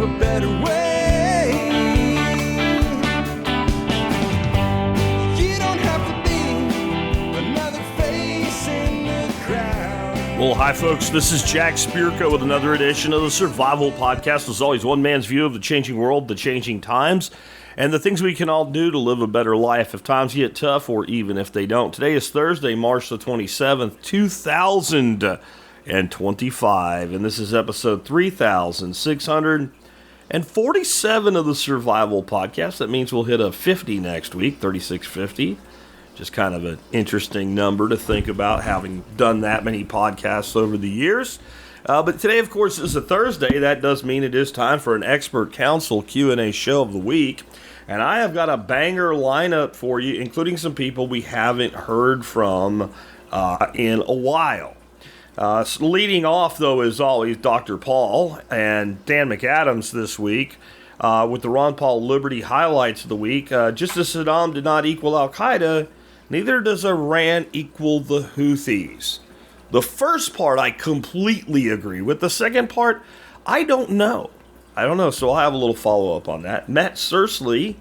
a better way. You don't have to be another face in the crowd. Well, hi folks, this is Jack Spirko with another edition of the Survival Podcast. As always, one man's view of the changing world, the changing times, and the things we can all do to live a better life if times get tough or even if they don't. Today is Thursday, March the 27th, 2025, and this is episode 3647 of the Survival Podcast. That means we'll hit a 50 next week, 3650. Just kind of an interesting number to think about, having done that many podcasts over the years. But today, of course, is a Thursday. That does mean it is time for an Expert Council Q&A show of the week. And I have got a banger lineup for you, including some people we haven't heard from in a while. Leading off, though, as always, Dr. Paul and Dan McAdams this week with the Ron Paul Liberty highlights of the week. Just as Saddam did not equal Al-Qaeda, neither does Iran equal the Houthis. The first part I completely agree with. The second part, I don't know. So I'll have a little follow-up on that. Matt Searsley,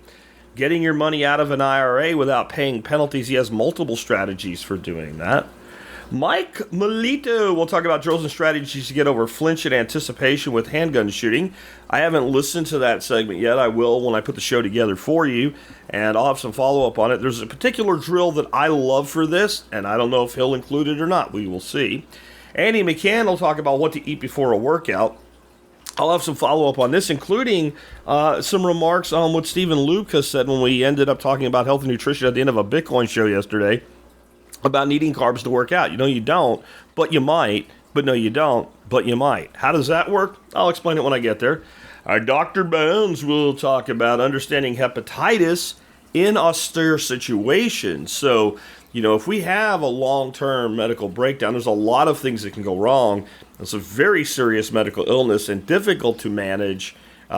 getting your money out of an IRA without paying penalties. He has multiple strategies for doing that. Mike Melito will talk about drills and strategies to get over flinch and anticipation with handgun shooting. I haven't listened to that segment yet. I will when I put the show together for you, and I'll have some follow-up on it. There's a particular drill that I love for this, and I don't know if he'll include it or not. We will see. Andy McCann will talk about what to eat before a workout. I'll have some follow-up on this, including some remarks on what Stephen Lucas said when we ended up talking about health and nutrition at the end of a Bitcoin show yesterday about needing carbs to work out. You know you don't, but you might. But no, you don't, but you might. How does that work? I'll explain it when I get there. Dr. Bones will talk about understanding hepatitis in austere situations. So, if we have a long-term medical breakdown, there's a lot of things that can go wrong. It's a very serious medical illness and difficult to manage,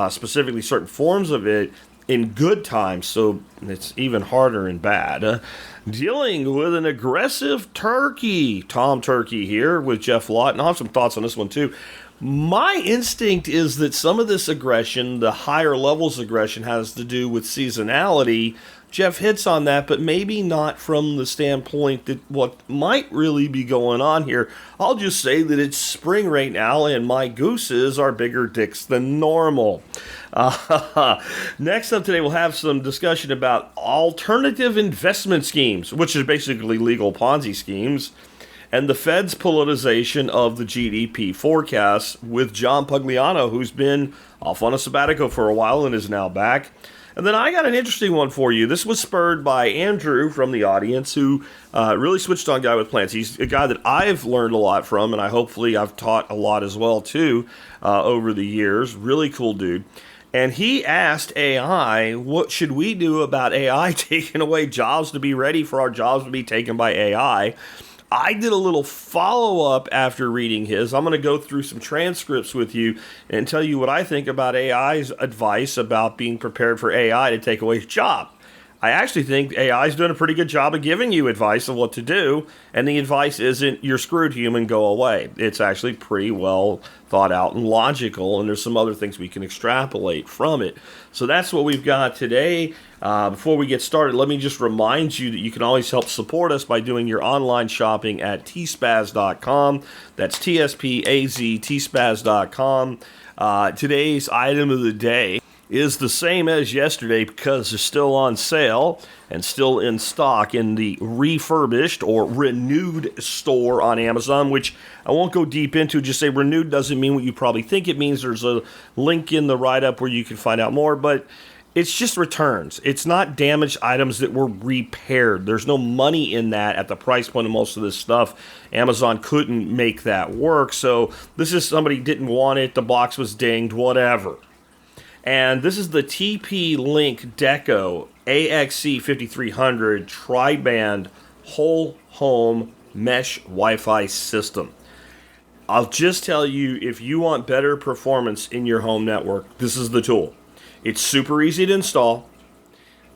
specifically certain forms of it, in good times, so it's even harder in bad. Dealing with an aggressive turkey. Tom Turkey here with Jeff Lawton. I'll have some thoughts on this one too. My instinct is that some of this aggression, the higher levels of aggression, has to do with seasonality. Jeff hits on that, but maybe not from the standpoint that what might really be going on here. I'll just say that it's spring right now, and my gooses are bigger dicks than normal. Next up today, we'll have some discussion about alternative investment schemes, which is basically legal Ponzi schemes, and the Fed's politicization of the GDP forecast with John Pugliano, who's been off on a sabbatical for a while and is now back. And then I got an interesting one for you. This was spurred by Andrew from the audience, who really switched on Guy with Plants. He's a guy that I've learned a lot from, and hopefully I've taught a lot as well, too, over the years. Really cool dude. And he asked AI, what should we do about AI taking away jobs, to be ready for our jobs to be taken by AI? I did a little follow-up after reading his. I'm going to go through some transcripts with you and tell you what I think about AI's advice about being prepared for AI to take away your job. I actually think AI is doing a pretty good job of giving you advice on what to do, and the advice isn't, you're screwed, human, go away. It's actually pretty well thought out and logical, and there's some other things we can extrapolate from it. So that's what we've got today. Before we get started, let me just remind you that you can always help support us by doing your online shopping at tspaz.com. That's TSPAZ, tspaz.com. Today's item of the day is the same as yesterday because it's still on sale and still in stock in the refurbished or renewed store on Amazon, which I won't go deep into. Just say renewed doesn't mean what you probably think it means. There's a link in the write-up where you can find out more, but it's just returns. It's not damaged items that were repaired. There's no money in that at the price point of most of this stuff. Amazon couldn't make that work, so this is somebody didn't want it, the box was dinged, whatever. And this is the TP-Link Deco AXC5300 tri-band whole home mesh Wi-Fi system. I'll just tell you, if you want better performance in your home network, this is the tool. It's super easy to install.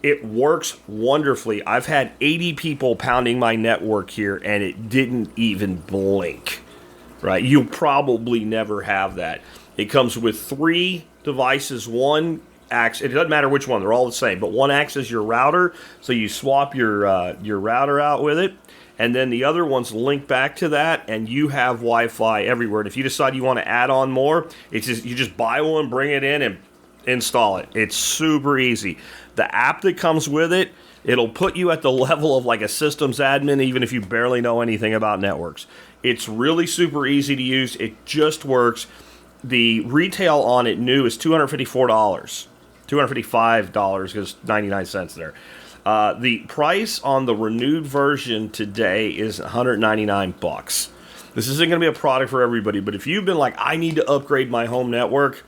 It works wonderfully. I've had 80 people pounding my network here, and it didn't even blink. Right? You'll probably never have that. It comes with 3 devices. One acts, it doesn't matter which one, they're all the same, but one acts as your router, so you swap your router out with it, and then the other one's linked back to that, and you have Wi-Fi everywhere. And if you decide you want to add on more, it's just, you just buy one, bring it in, and install it. It's super easy. The app that comes with it, it'll put you at the level of like a systems admin, even if you barely know anything about networks. It's really super easy to use. It just works. The retail on it new is $254. $255 because 99 cents there. The price on the renewed version today is $199. This isn't going to be a product for everybody, but if you've been like, I need to upgrade my home network,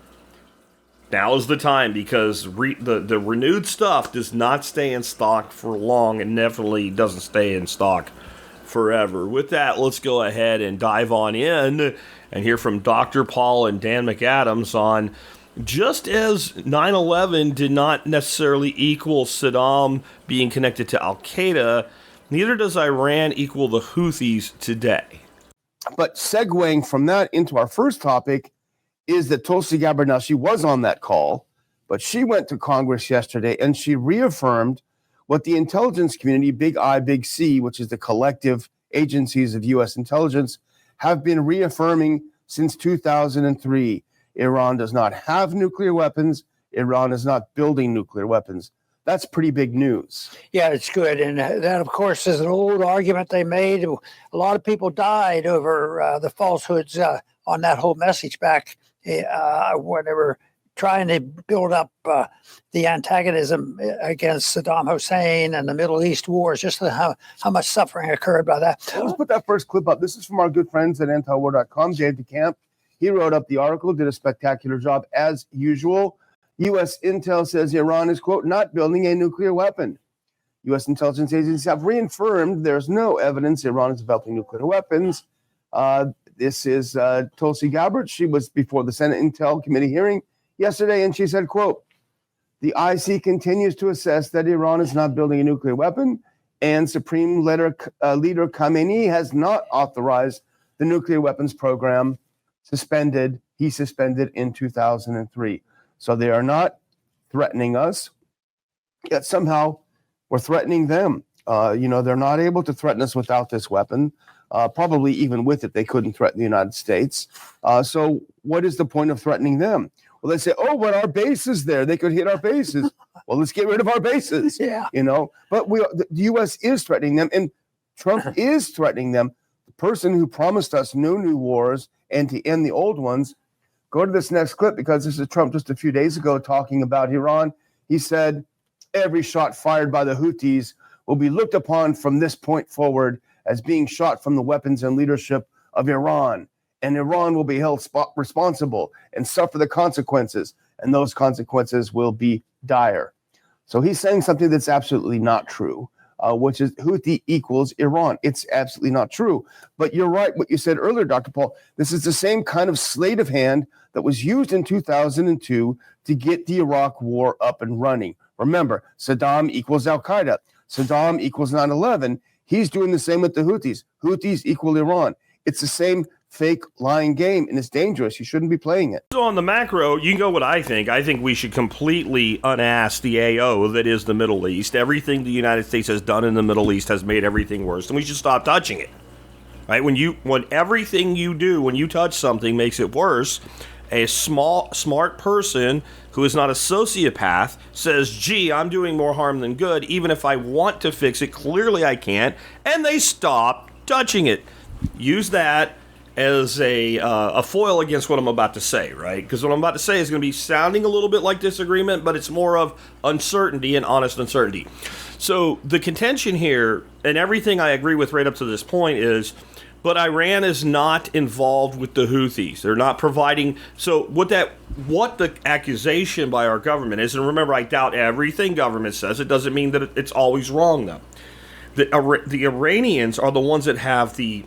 now is the time, because the renewed stuff does not stay in stock for long and definitely doesn't stay in stock forever. With that, let's go ahead and dive on in and hear from Dr. Paul and Dan McAdams on just as 9/11 did not necessarily equal Saddam being connected to Al-Qaeda, neither does Iran equal the Houthis today. But segueing from that into our first topic is that Tulsi Gabbard, now she was on that call, but she went to Congress yesterday and she reaffirmed what the intelligence community, Big I, Big C, which is the collective agencies of U.S. intelligence, have been reaffirming since 2003. Iran does not have nuclear weapons. Iran is not building nuclear weapons. That's pretty big news. Yeah, it's good. And that, of course, is an old argument they made. A lot of people died over the falsehoods on that whole message back when they were trying to build up the antagonism against Saddam Hussein and the Middle East wars, just how much suffering occurred by that. Well, let's put that first clip up. This is from our good friends at antiwar.com, Dave DeCamp. He wrote up the article, did a spectacular job as usual. U.S. intel says Iran is, quote, not building a nuclear weapon. U.S. intelligence agencies have reaffirmed there's no evidence Iran is developing nuclear weapons. This is Tulsi Gabbard. She was before the Senate Intel Committee hearing yesterday, and she said, quote, the IC continues to assess that Iran is not building a nuclear weapon, and Supreme Leader Khamenei has not authorized the nuclear weapons program he suspended in 2003. So they are not threatening us, yet somehow we're threatening them. They're not able to threaten us without this weapon. Probably even with it, they couldn't threaten the United States. So what is the point of threatening them? Well, they say, oh, but our base is there. They could hit our bases. Well, let's get rid of our bases. Yeah. But the U.S. is threatening them, and Trump is threatening them. The person who promised us no new wars and to end the old ones. Go to this next clip, because this is Trump just a few days ago talking about Iran. He said, every shot fired by the Houthis will be looked upon from this point forward as being shot from the weapons and leadership of Iran. And Iran will be held responsible and suffer the consequences. And those consequences will be dire. So he's saying something that's absolutely not true, which is Houthi equals Iran. It's absolutely not true. But you're right, what you said earlier, Dr. Paul. This is the same kind of sleight of hand that was used in 2002 to get the Iraq war up and running. Remember, Saddam equals Al-Qaeda. Saddam equals 9/11. He's doing the same with the Houthis. Houthis equal Iran. It's the same fake lying game, and it's dangerous. You shouldn't be playing it. So on the macro, you can go what I think. I think we should completely unass the AO that is the Middle East. Everything the United States has done in the Middle East has made everything worse, and we should stop touching it. Right? When everything you do, when you touch something, makes it worse, a smart person who is not a sociopath says, gee, I'm doing more harm than good. Even if I want to fix it, clearly I can't. And they stop touching it. Use that as a foil against what I'm about to say, right? Because what I'm about to say is going to be sounding a little bit like disagreement, but it's more of uncertainty and honest uncertainty. So the contention here, and everything I agree with right up to this point, is but Iran is not involved with the Houthis. They're not providing. So what the accusation by our government is, and remember, I doubt everything government says. It doesn't mean that it's always wrong, though. The Iranians are the ones that have the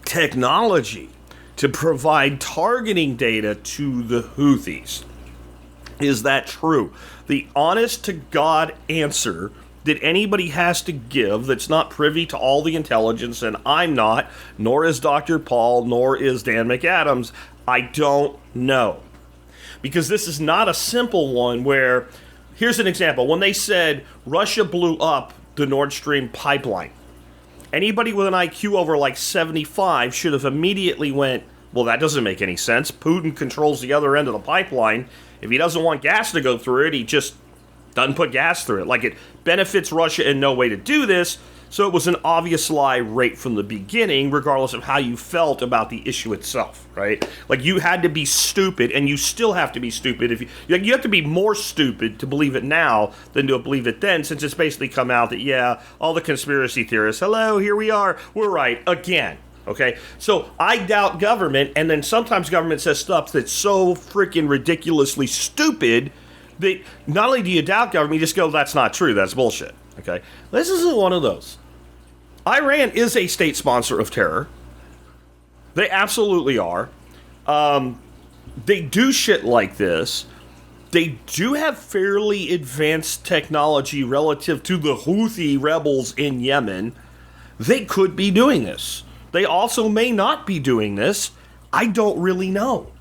technology to provide targeting data to the Houthis. Is that true? The honest to God answer that anybody has to give that's not privy to all the intelligence, and I'm not, nor is Dr. Paul, nor is Dan McAdams, I don't know. because this is not a simple one where, here's an example. When they said Russia blew up the Nord Stream pipeline, anybody with an IQ over like 75 should have immediately went, well, that doesn't make any sense. Putin controls the other end of the pipeline. If he doesn't want gas to go through it, he just doesn't put gas through it. Like, it benefits Russia in no way to do this. So it was an obvious lie right from the beginning, regardless of how you felt about the issue itself, right? Like, you had to be stupid, and you still have to be stupid. If you have to be more stupid to believe it now than to believe it then, since it's basically come out that, yeah, all the conspiracy theorists, hello, here we are, we're right again. Okay, so I doubt government, and then sometimes government says stuff that's so freaking ridiculously stupid that not only do you doubt government, you just go, that's not true, that's bullshit. Okay, this isn't one of those. Iran is a state sponsor of terror. They absolutely are. They do shit like this. They do have fairly advanced technology relative to the Houthi rebels in Yemen. They could be doing this. They also may not be doing this. I don't really know.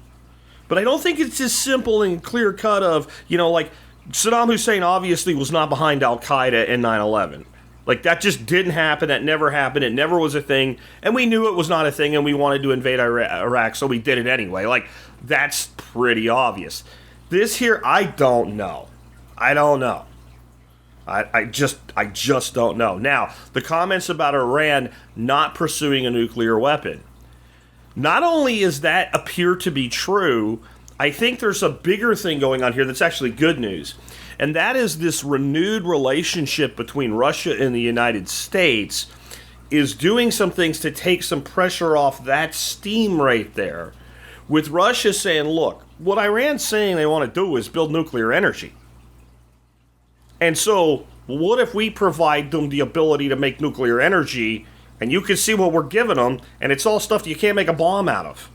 But I don't think it's as simple and clear cut of, like Saddam Hussein obviously was not behind Al-Qaeda in 9/11. Like, that just didn't happen. That never happened. It never was a thing. And we knew it was not a thing, and we wanted to invade Iraq, so we did it anyway. Like, that's pretty obvious. This here, I don't know. I don't know. I just don't know. Now, the comments about Iran not pursuing a nuclear weapon. Not only is that appear to be true, I think there's a bigger thing going on here that's actually good news. And that is this renewed relationship between Russia and the United States is doing some things to take some pressure off that steam right there. With Russia saying, look, what Iran's saying they want to do is build nuclear energy. And so, what if we provide them the ability to make nuclear energy, and you can see what we're giving them, and it's all stuff that you can't make a bomb out of?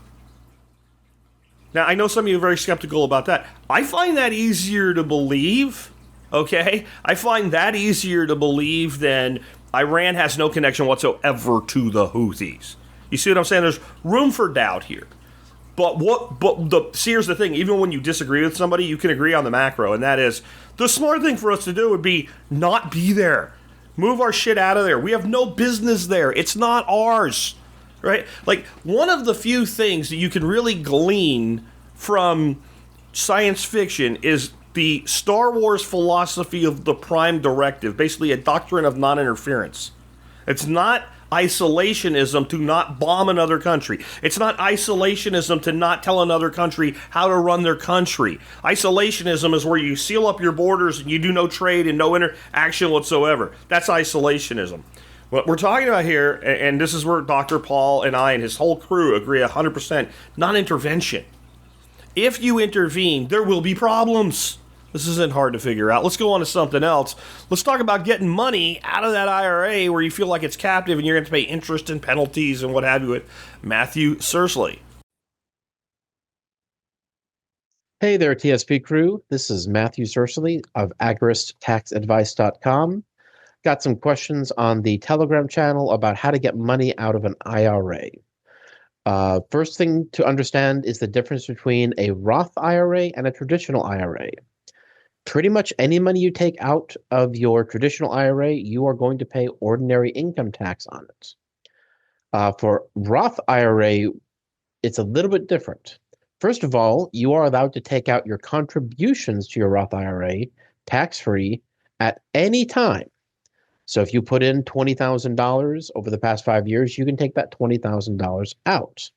Now, I know some of you are very skeptical about that. I find that easier to believe, okay? I find that easier to believe than Iran has no connection whatsoever to the Houthis. You see what I'm saying? There's room for doubt here. See, here's the thing. Even when you disagree with somebody, you can agree on the macro, and that is, the smart thing for us to do would be not be there. Move our shit out of there. We have no business there. It's not ours. Right? Like, one of the few things that you can really glean from science fiction is the Star Wars philosophy of the Prime Directive, basically a doctrine of non-interference. It's not isolationism to not bomb another country. It's not isolationism to not tell another country how to run their country. Isolationism is where you seal up your borders and you do no trade and no interaction whatsoever. That's isolationism. What we're talking about here, and this is where Dr. Paul and I and his whole crew agree 100%, non-intervention. If you intervene, there will be problems. This isn't hard to figure out. Let's go on to something else. Let's talk about getting money out of that IRA where you feel like it's captive and you're going to pay interest and penalties and what have you with Matthew Sursley. Hey there, TSP crew. This is Matthew Sursley of agristtaxadvice.com. Got some questions on the Telegram channel about how to get money out of an IRA. First thing to understand is the difference between a Roth IRA and a traditional IRA. Pretty much any money you take out of your traditional IRA, you are going to pay ordinary income tax on it. For Roth IRA, it's a little bit different. First of all, you are allowed to take out your contributions to your Roth IRA tax-free at any time. So if you put in $20,000 over the past 5 years, you can take that $20,000 out.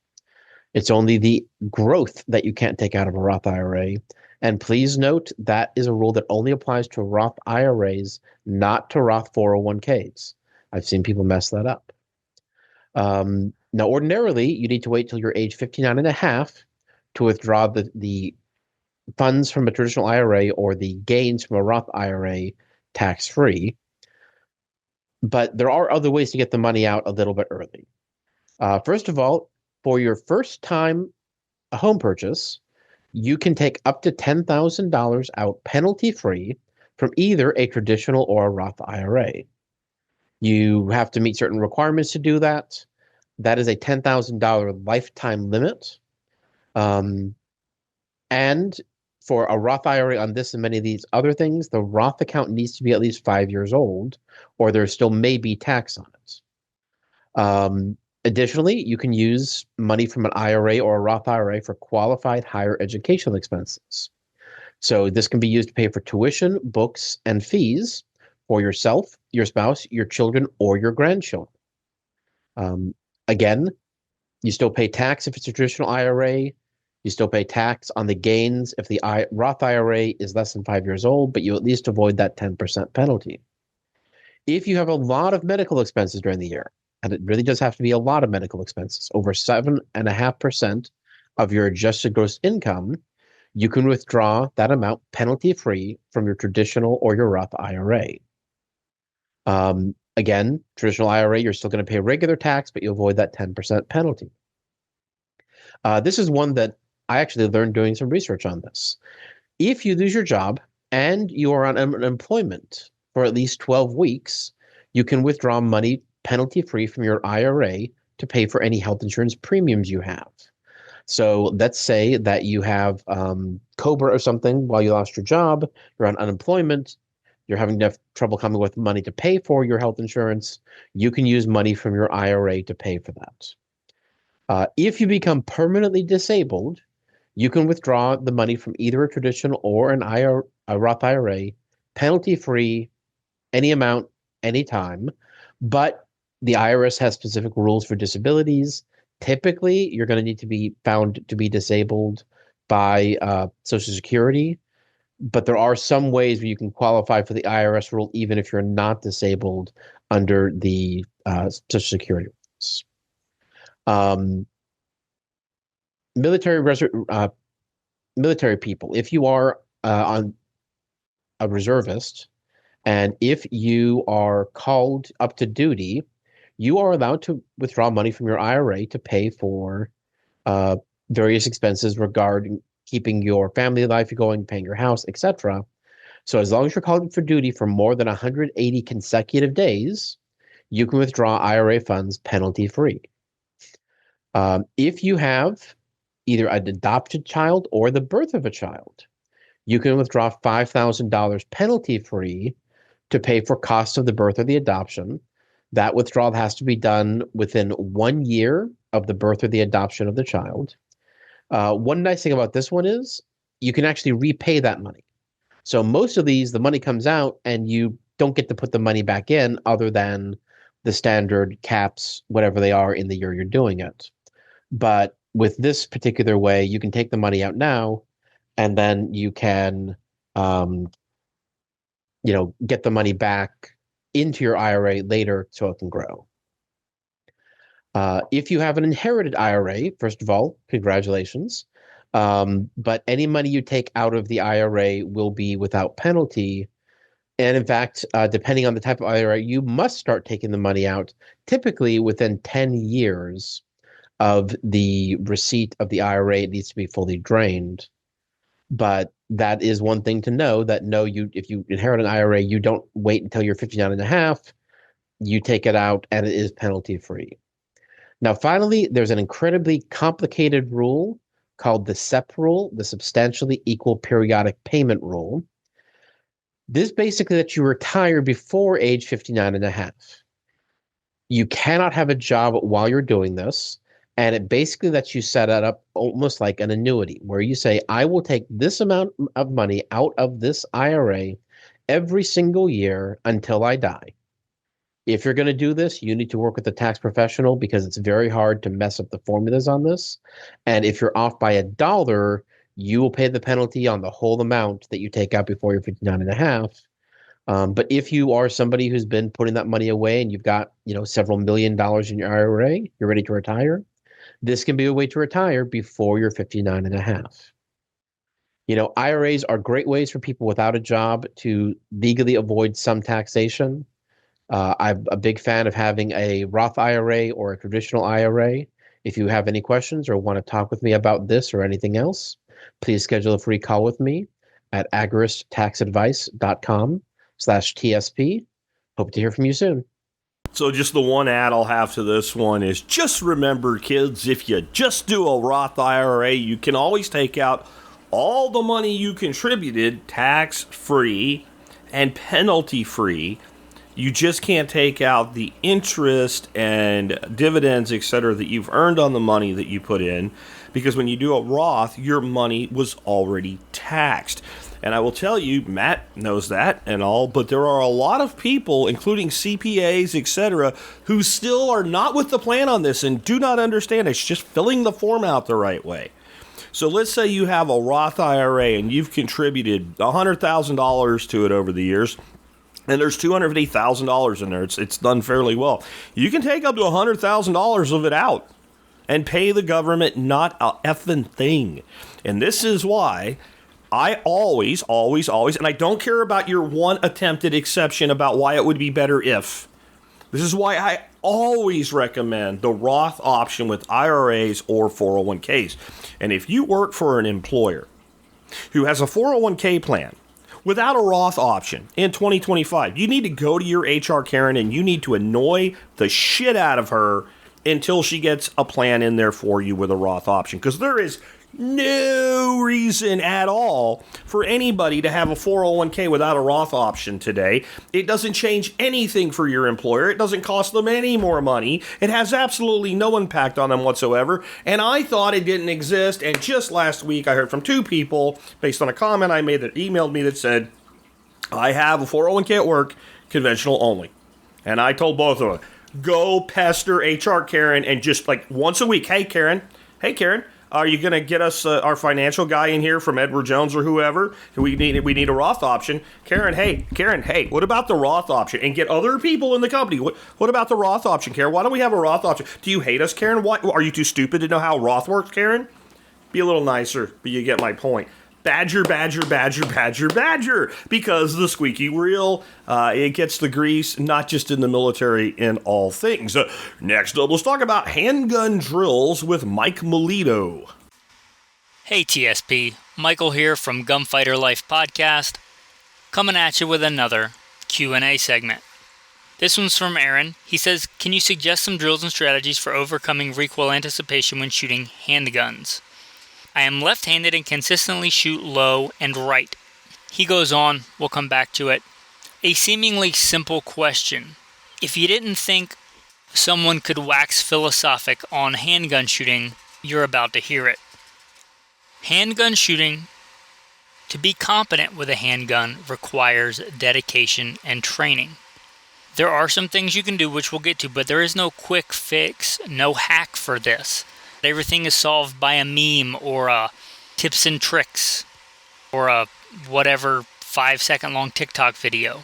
It's only the growth that you can't take out of a Roth IRA. And please note that is a rule that only applies to Roth IRAs, not to Roth 401ks. I've seen people mess that up. Now, ordinarily, you need to wait till you're age 59 and a half to withdraw the funds from a traditional IRA or the gains from a Roth IRA tax-free. But there are other ways to get the money out a little bit early. First of all, for your first time home purchase, you can take up to $10,000 out penalty-free from either a traditional or a Roth IRA. You have to meet certain requirements to do that. That is a $10,000 lifetime limit. And for a Roth IRA on this and many of these other things, the Roth account needs to be at least 5 years old, or there still may be tax on it. Additionally, you can use money from an IRA or a Roth IRA for qualified higher educational expenses. So this can be used to pay for tuition, books, and fees for yourself, your spouse, your children, or your grandchildren. Again, you still pay tax if it's a traditional IRA. You still pay tax on the gains if the Roth IRA is less than 5 years old, but you at least avoid that 10% penalty. If you have a lot of medical expenses during the year, and it really does have to be a lot of medical expenses, over 7.5% of your adjusted gross income, you can withdraw that amount penalty-free from your traditional or your Roth IRA. Again, traditional IRA, you're still going to pay regular tax, but you avoid that 10% penalty. This is one that I actually learned doing some research on this. If you lose your job and you are on unemployment for at least 12 weeks, you can withdraw money penalty-free from your IRA to pay for any health insurance premiums you have. So let's say that you have COBRA or something while you lost your job, you're on unemployment, you're having trouble coming with money to pay for your health insurance, you can use money from your IRA to pay for that. If you become permanently disabled, you can withdraw the money from either a traditional or a Roth IRA, penalty-free, any amount, anytime. But the IRS has specific rules for disabilities. Typically, you're going to need to be found to be disabled by Social Security. But there are some ways where you can qualify for the IRS rule even if you're not disabled under the Social Security rules. Military people, if you are on a reservist and if you are called up to duty, you are allowed to withdraw money from your IRA to pay for various expenses regarding keeping your family life going, paying your house, etc. So as long as you're called for duty for more than 180 consecutive days, you can withdraw IRA funds penalty-free. If you have either an adopted child or the birth of a child, you can withdraw $5,000 penalty-free to pay for costs of the birth or the adoption. That withdrawal has to be done within 1 year of the birth or the adoption of the child. One nice thing about this one is you can actually repay that money. So most of these, the money comes out and you don't get to put the money back in other than the standard caps, whatever they are in the year you're doing it. But with this particular way, you can take the money out now and then you can, get the money back into your IRA later so it can grow. If you have an inherited IRA, first of all, congratulations. But any money you take out of the IRA will be without penalty. And in fact, depending on the type of IRA, you must start taking the money out typically within 10 years of the receipt of the IRA. It needs to be fully drained. But that is one thing to know, that if you inherit an IRA, you don't wait until you're 59 and a half. You take it out and it is penalty free. Now, finally, there's an incredibly complicated rule called the SEP rule, the Substantially Equal Periodic Payment Rule. This basically lets you retire before age 59 and a half. You cannot have a job while you're doing this. And it basically lets you set it up almost like an annuity, where you say, I will take this amount of money out of this IRA every single year until I die. If you're going to do this, you need to work with a tax professional because it's very hard to mess up the formulas on this. And if you're off by $1, you will pay the penalty on the whole amount that you take out before you're 59 and a half. But if you are somebody who's been putting that money away and you've got, several $1 million in your IRA, you're ready to retire, this can be a way to retire before you're 59 and a half. IRAs are great ways for people without a job to legally avoid some taxation. I'm a big fan of having a Roth IRA or a traditional IRA. If you have any questions or want to talk with me about this or anything else, please schedule a free call with me at agoristaxadvice.com/TSP. Hope to hear from you soon. So just the one add I'll have to this one is just remember, kids, if you just do a Roth IRA, you can always take out all the money you contributed tax-free and penalty-free. You just can't take out the interest and dividends, etc., that you've earned on the money that you put in, because when you do a Roth, your money was already taxed. And I will tell you, Matt knows that and all, but there are a lot of people, including CPAs, etc., who still are not with the plan on this and do not understand. It's just filling the form out the right way. So let's say you have a Roth IRA and you've contributed $100,000 to it over the years, and there's $250,000 in there. It's done fairly well. You can take up to $100,000 of it out and pay the government not a effing thing. And this is why I always, and I don't care about your one attempted exception about why it would be better if. This is why I always recommend the Roth option with IRAs or 401ks. And if you work for an employer who has a 401k plan without a Roth option in 2025, you need to go to your HR Karen and you need to annoy the shit out of her until she gets a plan in there for you with a Roth option. Because there is no reason at all for anybody to have a 401k without a Roth option today. It doesn't change anything for your employer. It doesn't cost them any more money. It has absolutely no impact on them whatsoever. And I thought it didn't exist. And just last week, I heard from two people based on a comment I made that emailed me that said, I have a 401k at work, conventional only. And I told both of them, go pester HR Karen and just like once a week, hey Karen, are you going to get us our financial guy in here from Edward Jones or whoever? We need a Roth option. Karen, hey, what about the Roth option? And get other people in the company. What about the Roth option, Karen? Why don't we have a Roth option? Do you hate us, Karen? Why, are you too stupid to know how Roth works, Karen? Be a little nicer, but you get my point. Badger, because the squeaky wheel, it gets the grease, not just in the military, in all things. Next up, let's talk about handgun drills with Mike Melito. Hey TSP, Michael here from Gunfighter Life Podcast, coming at you with another Q&A segment. This one's from Aaron. He says, can you suggest some drills and strategies for overcoming recoil anticipation when shooting handguns? I am left-handed and consistently shoot low and right. He goes on, we'll come back to it. A seemingly simple question. If you didn't think someone could wax philosophic on handgun shooting, you're about to hear it. Handgun shooting, to be competent with a handgun, requires dedication and training. There are some things you can do, which we'll get to, but there is no quick fix, no hack for this. Everything is solved by a meme or a tips and tricks or a whatever 5-second long TikTok video.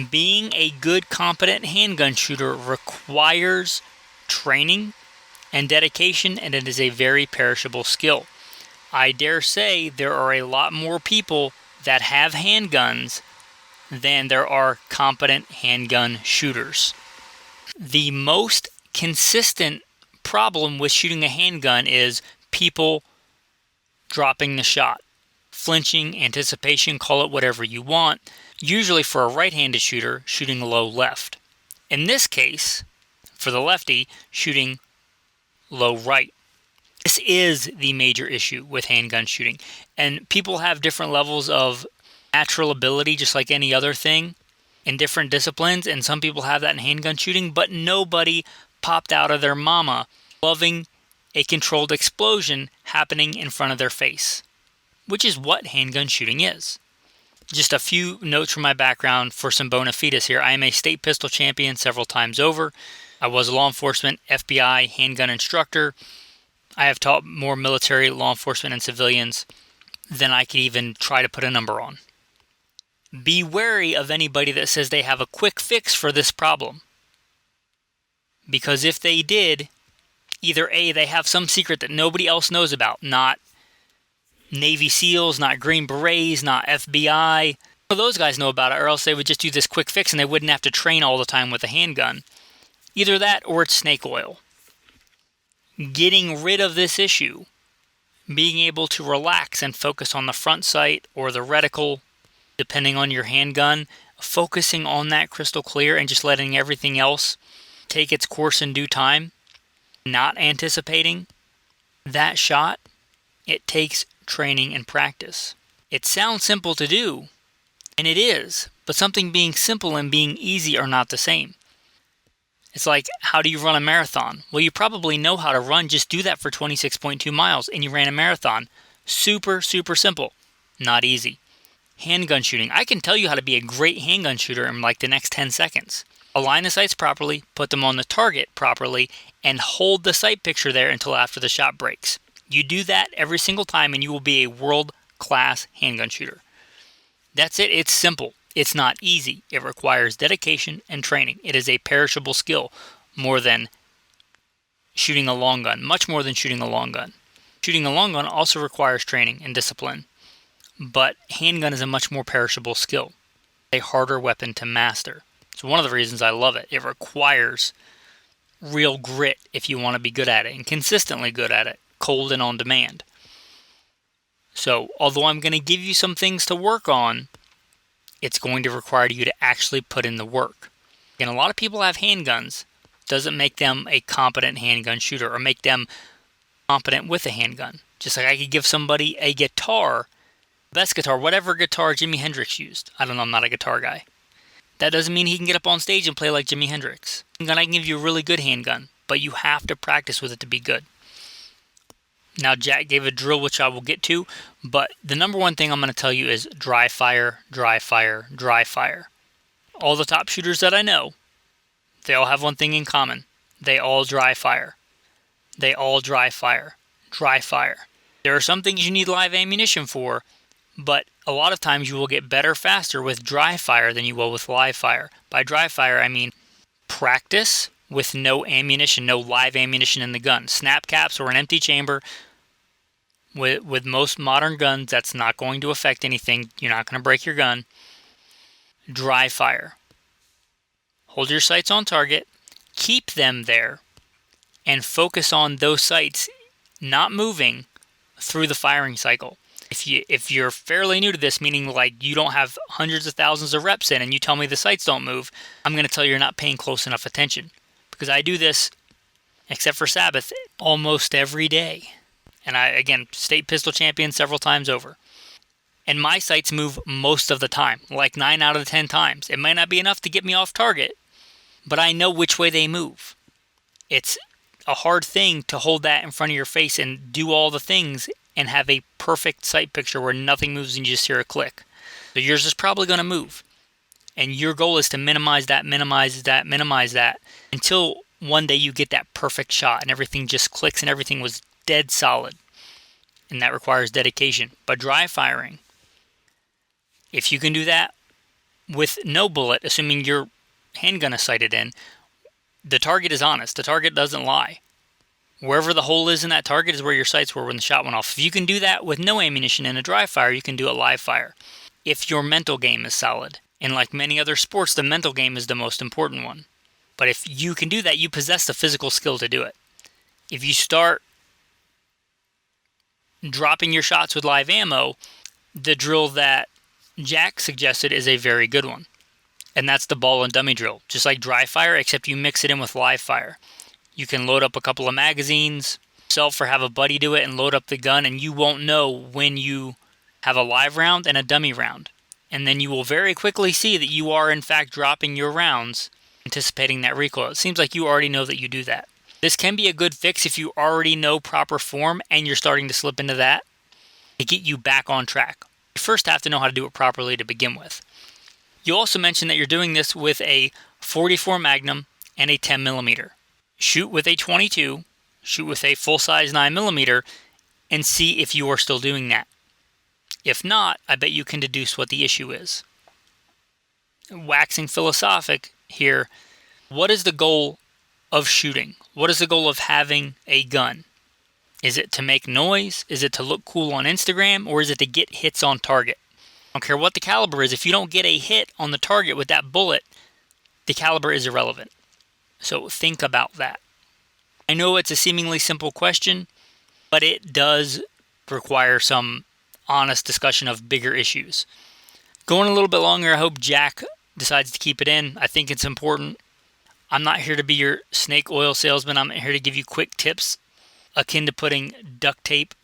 Being a good, competent handgun shooter requires training and dedication, and it is a very perishable skill. I dare say there are a lot more people that have handguns than there are competent handgun shooters. The most consistent problem with shooting a handgun is people dropping the shot. Flinching, anticipation, call it whatever you want. Usually for a right-handed shooter, shooting low left. In this case, for the lefty, shooting low right. This is the major issue with handgun shooting. And people have different levels of natural ability, just like any other thing, in different disciplines. And some people have that in handgun shooting, but nobody popped out of their mama loving a controlled explosion happening in front of their face, which is what handgun shooting is. Just a few notes from my background for some bona fides here. I am a state pistol champion several times over. I was a law enforcement, FBI, handgun instructor. I have taught more military, law enforcement, and civilians than I could even try to put a number on. Be wary of anybody that says they have a quick fix for this problem. Because if they did, either A, they have some secret that nobody else knows about, not Navy SEALs, not Green Berets, not FBI. Well, those guys know about it, or else they would just do this quick fix and they wouldn't have to train all the time with a handgun. Either that or it's snake oil. Getting rid of this issue, being able to relax and focus on the front sight or the reticle, depending on your handgun, focusing on that crystal clear and just letting everything else take its course in due time, not anticipating that shot, it takes training and practice. It sounds simple to do, and it is, but something being simple and being easy are not the same. It's like, how do you run a marathon? Well, you probably know how to run. Just do that for 26.2 miles, and you ran a marathon. Super, super simple. Not easy. Handgun shooting. I can tell you how to be a great handgun shooter in like the next 10 seconds. Align the sights properly, put them on the target properly, and hold the sight picture there until after the shot breaks. You do that every single time, and you will be a world-class handgun shooter. That's it. It's simple. It's not easy. It requires dedication and training. It is a perishable skill more than shooting a long gun, much more than shooting a long gun. Shooting a long gun also requires training and discipline, but handgun is a much more perishable skill, a harder weapon to master. It's one of the reasons I love it. It requires real grit if you want to be good at it and consistently good at it, cold and on demand. So, although I'm going to give you some things to work on, it's going to require you to actually put in the work. And a lot of people have handguns. Doesn't make them a competent handgun shooter or make them competent with a handgun. Just like I could give somebody a guitar, best guitar, whatever guitar Jimi Hendrix used. I don't know, I'm not a guitar guy. That doesn't mean he can get up on stage and play like Jimi Hendrix. I can give you a really good handgun, but you have to practice with it to be good. Now, Jack gave a drill, which I will get to, but the number one thing I'm going to tell you is dry fire, dry fire, dry fire. All the top shooters that I know, they all have one thing in common. They all dry fire. They all dry fire. Dry fire. There are some things you need live ammunition for, but a lot of times you will get better faster with dry fire than you will with live fire. By dry fire, I mean practice with no ammunition, no live ammunition in the gun. Snap caps or an empty chamber. With most modern guns, that's not going to affect anything. You're not going to break your gun. Dry fire. Hold your sights on target. Keep them there. And focus on those sights not moving through the firing cycle. If you're fairly new to this, meaning like you don't have hundreds of thousands of reps in and you tell me the sights don't move, I'm going to tell you you're not paying close enough attention. Because I do this, except for Sabbath, almost every day. And I, again, state pistol champion several times over. And my sights move most of the time, like 9 out of 10 times. It might not be enough to get me off target, but I know which way they move. It's a hard thing to hold that in front of your face and do all the things and have a perfect sight picture where nothing moves and you just hear a click. So yours is probably going to move. And your goal is to minimize that until one day you get that perfect shot and everything just clicks and everything was dead solid. And that requires dedication. But dry firing, if you can do that with no bullet, assuming your handgun is sighted in, the target is honest. The target doesn't lie. Wherever the hole is in that target is where your sights were when the shot went off. If you can do that with no ammunition in a dry fire, you can do it live fire. If your mental game is solid. And like many other sports, the mental game is the most important one. But if you can do that, you possess the physical skill to do it. If you start dropping your shots with live ammo, the drill that Jack suggested is a very good one. And that's the ball and dummy drill. Just like dry fire, except you mix it in with live fire. You can load up a couple of magazines, yourself or have a buddy do it and load up the gun, and you won't know when you have a live round and a dummy round. And then you will very quickly see that you are in fact dropping your rounds, anticipating that recoil. It seems like you already know that you do that. This can be a good fix if you already know proper form and you're starting to slip into that to get you back on track. You first have to know how to do it properly to begin with. You also mentioned that you're doing this with a 44 Magnum and a 10 millimeter. Shoot with a 22, shoot with a full-size 9 millimeter, and see if you are still doing that. If not, I bet you can deduce what the issue is. Waxing philosophic here, what is the goal of shooting? What is the goal of having a gun? Is it to make noise? Is it to look cool on Instagram? Or is it to get hits on target? I don't care what the caliber is. If you don't get a hit on the target with that bullet, the caliber is irrelevant. So think about that. I know it's a seemingly simple question, but it does require some honest discussion of bigger issues. Going a little bit longer, I hope Jack decides to keep it in. I think it's important. I'm not here to be your snake oil salesman. I'm here to give you quick tips akin to putting duct tape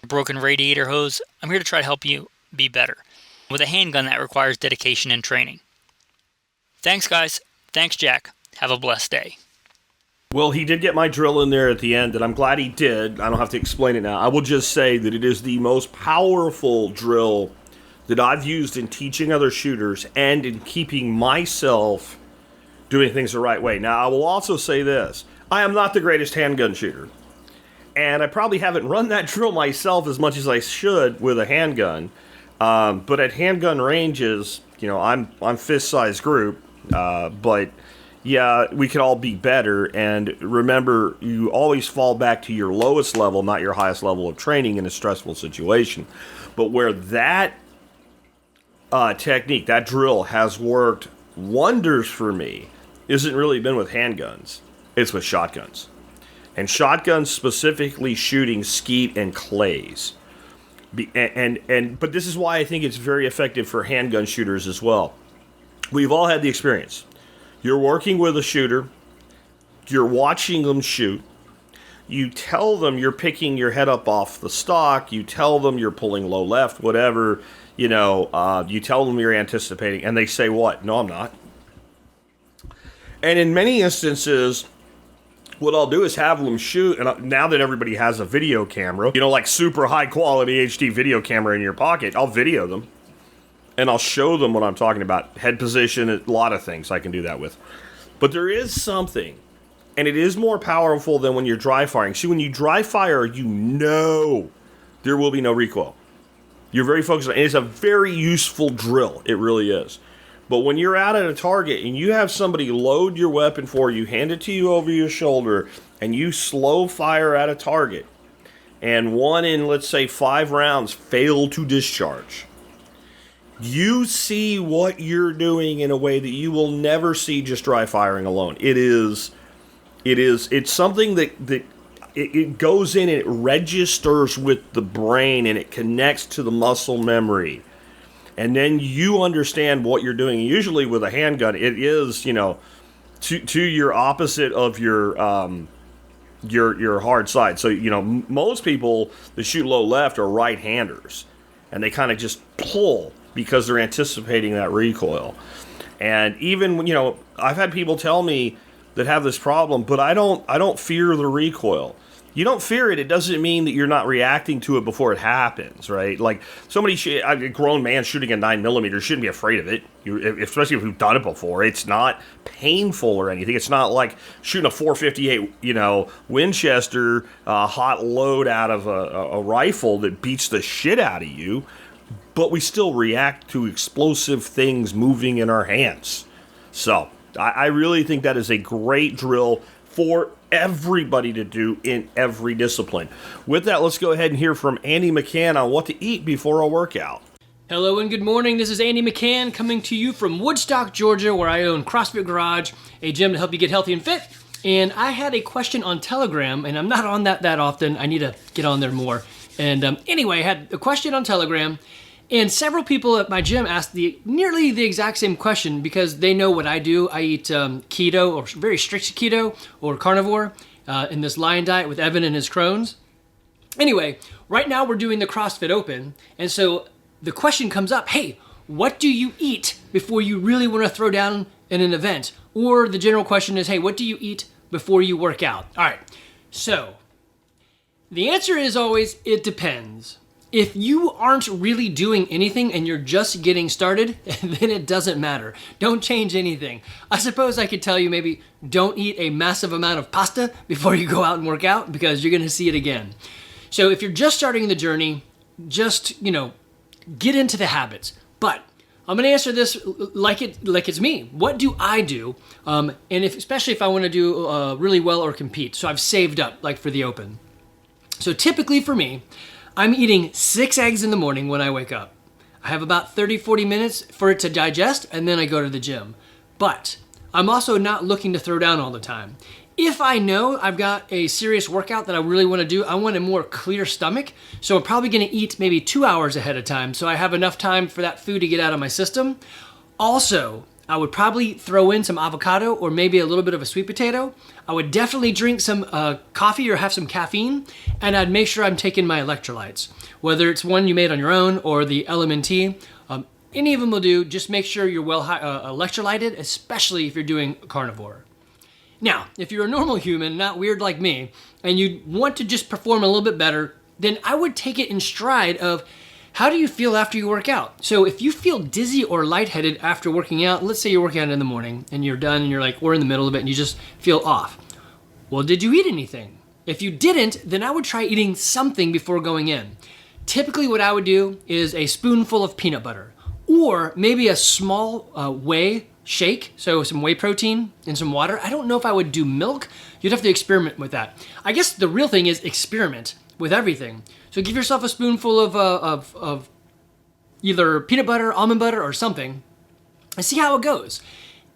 broken radiator hose, I'm here to try to help you be better with a handgun that requires dedication and training. Thanks, guys. Thanks, Jack. Have a blessed day. Well, he did get my drill in there at the end, and I'm glad he did. I don't have to explain it now. I will just say that it is the most powerful drill that I've used in teaching other shooters and in keeping myself doing things the right way. Now, I will also say this. I am not the greatest handgun shooter, and I probably haven't run that drill myself as much as I should with a handgun. But at handgun ranges, I'm fist-sized group, but yeah, we could all be better. And remember, you always fall back to your lowest level, not your highest level of training in a stressful situation. But where that technique, that drill has worked wonders for me, isn't really been with handguns. It's with shotguns. And shotguns specifically shooting skeet and clays. But this is why I think it's very effective for handgun shooters as well. We've all had the experience. You're working with a shooter, you're watching them shoot, you tell them you're picking your head up off the stock, you tell them you're pulling low left, whatever, you tell them you're anticipating, and they say what? No, I'm not. And in many instances, what I'll do is have them shoot, and now that everybody has a video camera, like super high quality HD video camera in your pocket, I'll video them. And I'll show them what I'm talking about. Head position, a lot of things I can do that with. But there is something, and it is more powerful than when you're dry firing. See, when you dry fire, there will be no recoil. You're very focused on it. It's a very useful drill. It really is. But when you're out at a target and you have somebody load your weapon for you, hand it to you over your shoulder, and you slow fire at a target, and 1 in, let's say, 5 rounds fail to discharge, you see what you're doing in a way that you will never see just dry firing alone. It's something that it goes in and it registers with the brain and it connects to the muscle memory. And then you understand what you're doing. Usually with a handgun, it is, to your opposite of your hard side. So, most people that shoot low left are right-handers. And they kind of just pull because they're anticipating that recoil. And even, I've had people tell me that have this problem, but I don't fear the recoil. You don't fear it, it doesn't mean that you're not reacting to it before it happens, right? Like, a grown man shooting a 9mm shouldn't be afraid of it, especially if you've done it before. It's not painful or anything. It's not like shooting a 458, Winchester hot load out of a rifle that beats the shit out of you, but we still react to explosive things moving in our hands. So, I really think that is a great drill for everybody to do in every discipline. With that, let's go ahead and hear from Andy McCann on what to eat before a workout. Hello and good morning. This is Andy McCann coming to you from Woodstock, Georgia, where I own CrossFit Garage, a gym to help you get healthy and fit. And I had a question on Telegram, and I'm not on that often. I need to get on there more. And anyway, I had a question on Telegram, and several people at my gym asked nearly the exact same question because they know what I do. I eat keto, or very strict keto, or carnivore, in this lion diet with Evan and his Crohn's. Anyway, right now we're doing the CrossFit Open, and so the question comes up, hey, what do you eat before you really want to throw down in an event? Or the general question is, hey, what do you eat before you work out? All right, so the answer is always, it depends. If you aren't really doing anything and you're just getting started, then it doesn't matter. Don't change anything. I suppose I could tell you maybe don't eat a massive amount of pasta before you go out and work out because you're going to see it again. So if you're just starting the journey, just, get into the habits. But I'm going to answer this like it's me. What do I do? And especially if I want to do really well or compete. So I've saved up like for the Open. So typically for me, I'm eating 6 eggs in the morning when I wake up. I have about 30-40 minutes for it to digest, and then I go to the gym. But I'm also not looking to throw down all the time. If I know I've got a serious workout that I really want to do, I want a more clear stomach, so I'm probably going to eat maybe 2 hours ahead of time so I have enough time for that food to get out of my system. Also, I would probably throw in some avocado or maybe a little bit of a sweet potato. I would definitely drink some coffee or have some caffeine, and I'd make sure I'm taking my electrolytes, whether it's one you made on your own or the LMNT. Any of them will do. Just make sure you're well electrolyted, especially if you're doing carnivore. Now, if you're a normal human, not weird like me, and you want to just perform a little bit better, then I would take it in stride of how do you feel after you work out? So if you feel dizzy or lightheaded after working out, let's say you're working out in the morning and you're done and you're like, we're in the middle of it and you just feel off. Well, did you eat anything? If you didn't, then I would try eating something before going in. Typically what I would do is a spoonful of peanut butter or maybe a small whey shake, so some whey protein and some water. I don't know if I would do milk. You'd have to experiment with that. I guess the real thing is experiment with everything. So give yourself a spoonful of either peanut butter, almond butter, or something, and see how it goes.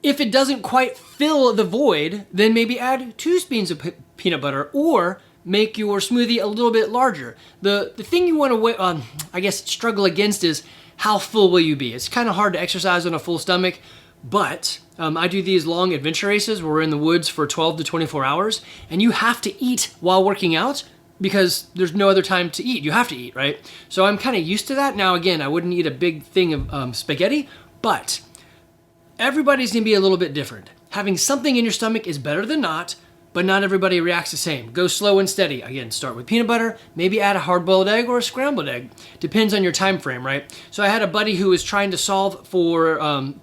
If it doesn't quite fill the void, then maybe add 2 spoons of peanut butter, or make your smoothie a little bit larger. The thing you want to, I guess, struggle against is how full will you be? It's kind of hard to exercise on a full stomach, but I do these long adventure races where we're in the woods for 12 to 24 hours, and you have to eat while working out, because there's no other time to eat. You have to eat, right? So I'm kind of used to that. Now, again, I wouldn't eat a big thing of spaghetti, but everybody's gonna be a little bit different. Having something in your stomach is better than not, but not everybody reacts the same. Go slow and steady. Again, start with peanut butter, maybe add a hard-boiled egg or a scrambled egg. Depends on your time frame, right? So I had a buddy who was trying to solve for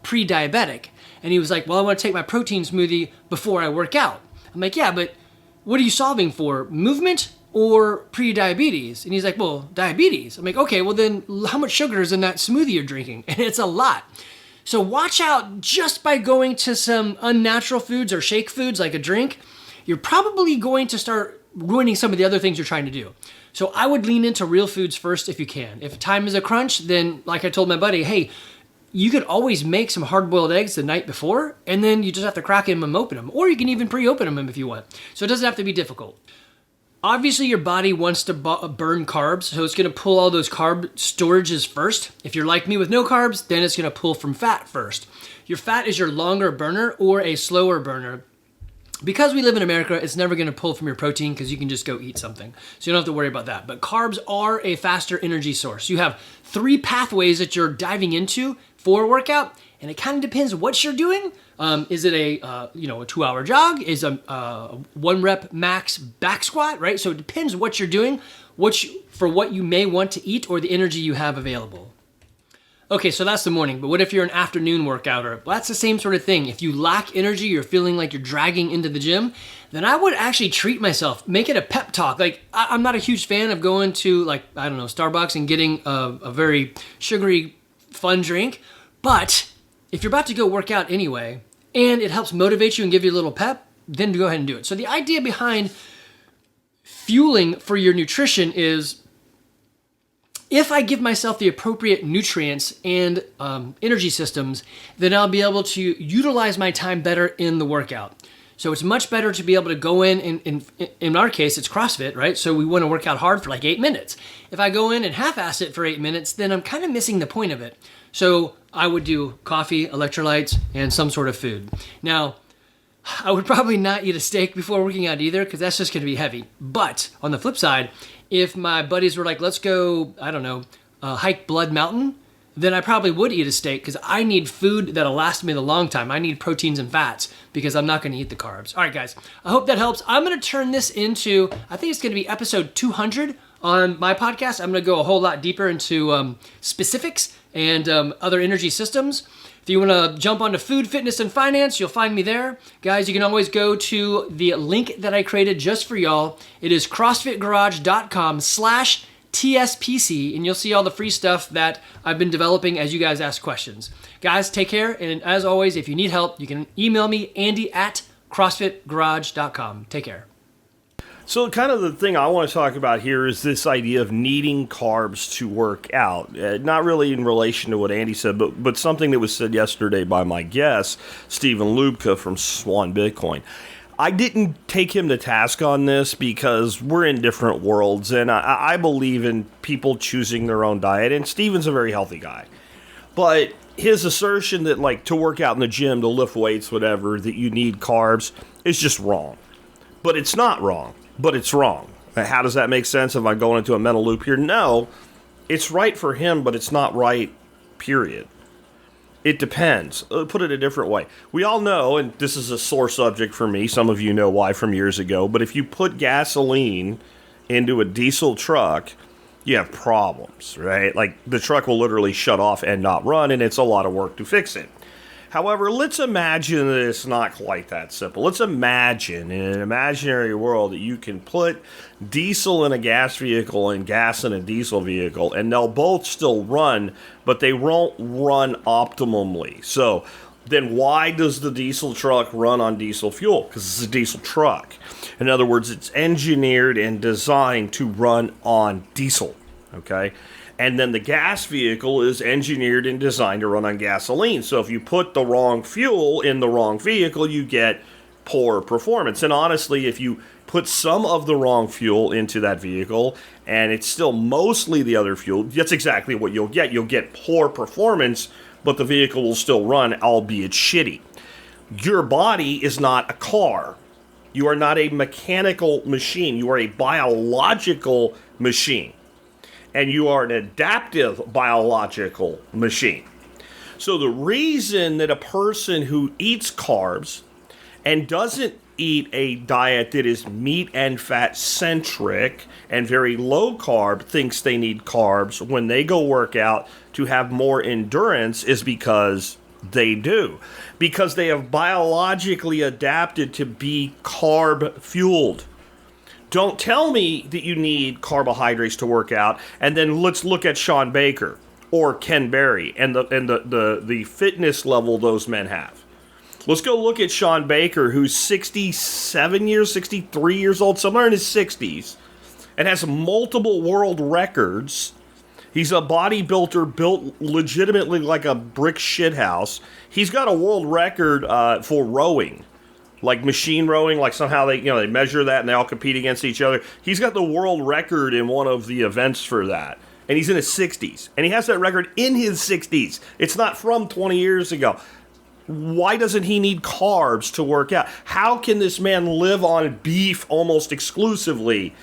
pre-diabetic, and he was like, well, I want to take my protein smoothie before I work out. I'm like, yeah, but what are you solving for? Movement or pre-diabetes? And he's like, well, diabetes. I'm like, okay, well then how much sugar is in that smoothie you're drinking? And it's a lot. So watch out just by going to some unnatural foods or shake foods like a drink. You're probably going to start ruining some of the other things you're trying to do. So I would lean into real foods first if you can. If time is a crunch, then like I told my buddy, hey, you could always make some hard-boiled eggs the night before, and then you just have to crack them and open them. Or you can even pre-open them if you want. So it doesn't have to be difficult. Obviously, your body wants to burn carbs, so it's going to pull all those carb storages first. If you're like me with no carbs, then it's going to pull from fat first. Your fat is your longer burner or a slower burner. Because we live in America, it's never going to pull from your protein because you can just go eat something. So you don't have to worry about that. But carbs are a faster energy source. You have 3 pathways that you're diving into for a workout, and it kind of depends what you're doing. Is it a 2-hour jog? Is a 1 rep max back squat, right? So it depends what you're doing, for what you may want to eat or the energy you have available. Okay, so that's the morning, but what if you're an afternoon workouter? Well, that's the same sort of thing. If you lack energy, you're feeling like you're dragging into the gym, then I would actually treat myself, make it a pep talk. Like, I'm not a huge fan of going to, Starbucks and getting a very sugary, fun drink, but if you're about to go work out anyway, and it helps motivate you and give you a little pep, then go ahead and do it. So the idea behind fueling for your nutrition is, if I give myself the appropriate nutrients and energy systems, then I'll be able to utilize my time better in the workout. So it's much better to be able to go in our case, it's CrossFit, right? So we want to work out hard for like 8 minutes. If I go in and half-ass it for 8 minutes, then I'm kind of missing the point of it. So I would do coffee, electrolytes, and some sort of food. Now, I would probably not eat a steak before working out either, because that's just going to be heavy. But on the flip side, if my buddies were like, let's go, hike Blood Mountain, then I probably would eat a steak, because I need food that'll last me the long time. I need proteins and fats, because I'm not going to eat the carbs. All right, guys, I hope that helps. I'm going to turn this into, I think it's going to be episode 200 on my podcast. I'm going to go a whole lot deeper into specifics and other energy systems. If you want to jump onto food, fitness, and finance, you'll find me there. Guys, you can always go to the link that I created just for y'all. It is crossfitgarage.com/TSPC, and you'll see all the free stuff that I've been developing as you guys ask questions. Guys, take care, and as always, if you need help, you can email me, andy@crossfitgarage.com. Take care. So kind of the thing I want to talk about here is this idea of needing carbs to work out. Not really in relation to what Andy said, but something that was said yesterday by my guest, Stephen Lubka from Swan Bitcoin. I didn't take him to task on this because we're in different worlds, and I believe in people choosing their own diet, and Stephen's a very healthy guy. But his assertion that, like, to work out in the gym, to lift weights, whatever, that you need carbs is just wrong. But it's not wrong, but it's wrong. How does that make sense? Am I going into a mental loop here? No, it's right for him, but it's not right, period. It depends. Put it a different way. We all know, and this is a sore subject for me, some of you know why from years ago, but if you put gasoline into a diesel truck, you have problems, right? Like, the truck will literally shut off and not run, and it's a lot of work to fix it. However, let's imagine that it's not quite that simple. Let's imagine in an imaginary world that you can put diesel in a gas vehicle and gas in a diesel vehicle, and they'll both still run, but they won't run optimally. So then why does the diesel truck run on diesel fuel? Because it's a diesel truck. In other words, it's engineered and designed to run on diesel, okay? And then the gas vehicle is engineered and designed to run on gasoline. So if you put the wrong fuel in the wrong vehicle, you get poor performance. And honestly, if you put some of the wrong fuel into that vehicle and it's still mostly the other fuel, that's exactly what you'll get. You'll get poor performance, but the vehicle will still run, albeit shitty. Your body is not a car. You are not a mechanical machine. You are a biological machine. And you are an adaptive biological machine. So the reason that a person who eats carbs and doesn't eat a diet that is meat and fat centric and very low carb thinks they need carbs when they go work out to have more endurance is because they do. Because they have biologically adapted to be carb fueled. Don't tell me that you need carbohydrates to work out, and then let's look at Sean Baker or Ken Berry and the fitness level those men have. Let's go look at Sean Baker, who's 63 years old, somewhere in his 60s, and has multiple world records. He's a bodybuilder built legitimately like a brick shithouse. He's got a world record for rowing. Like machine rowing, like somehow they measure that and they all compete against each other. He's got the world record in one of the events for that. And he's in his 60s. And he has that record in his 60s. It's not from 20 years ago. Why doesn't he need carbs to work out? How can this man live on beef almost exclusively?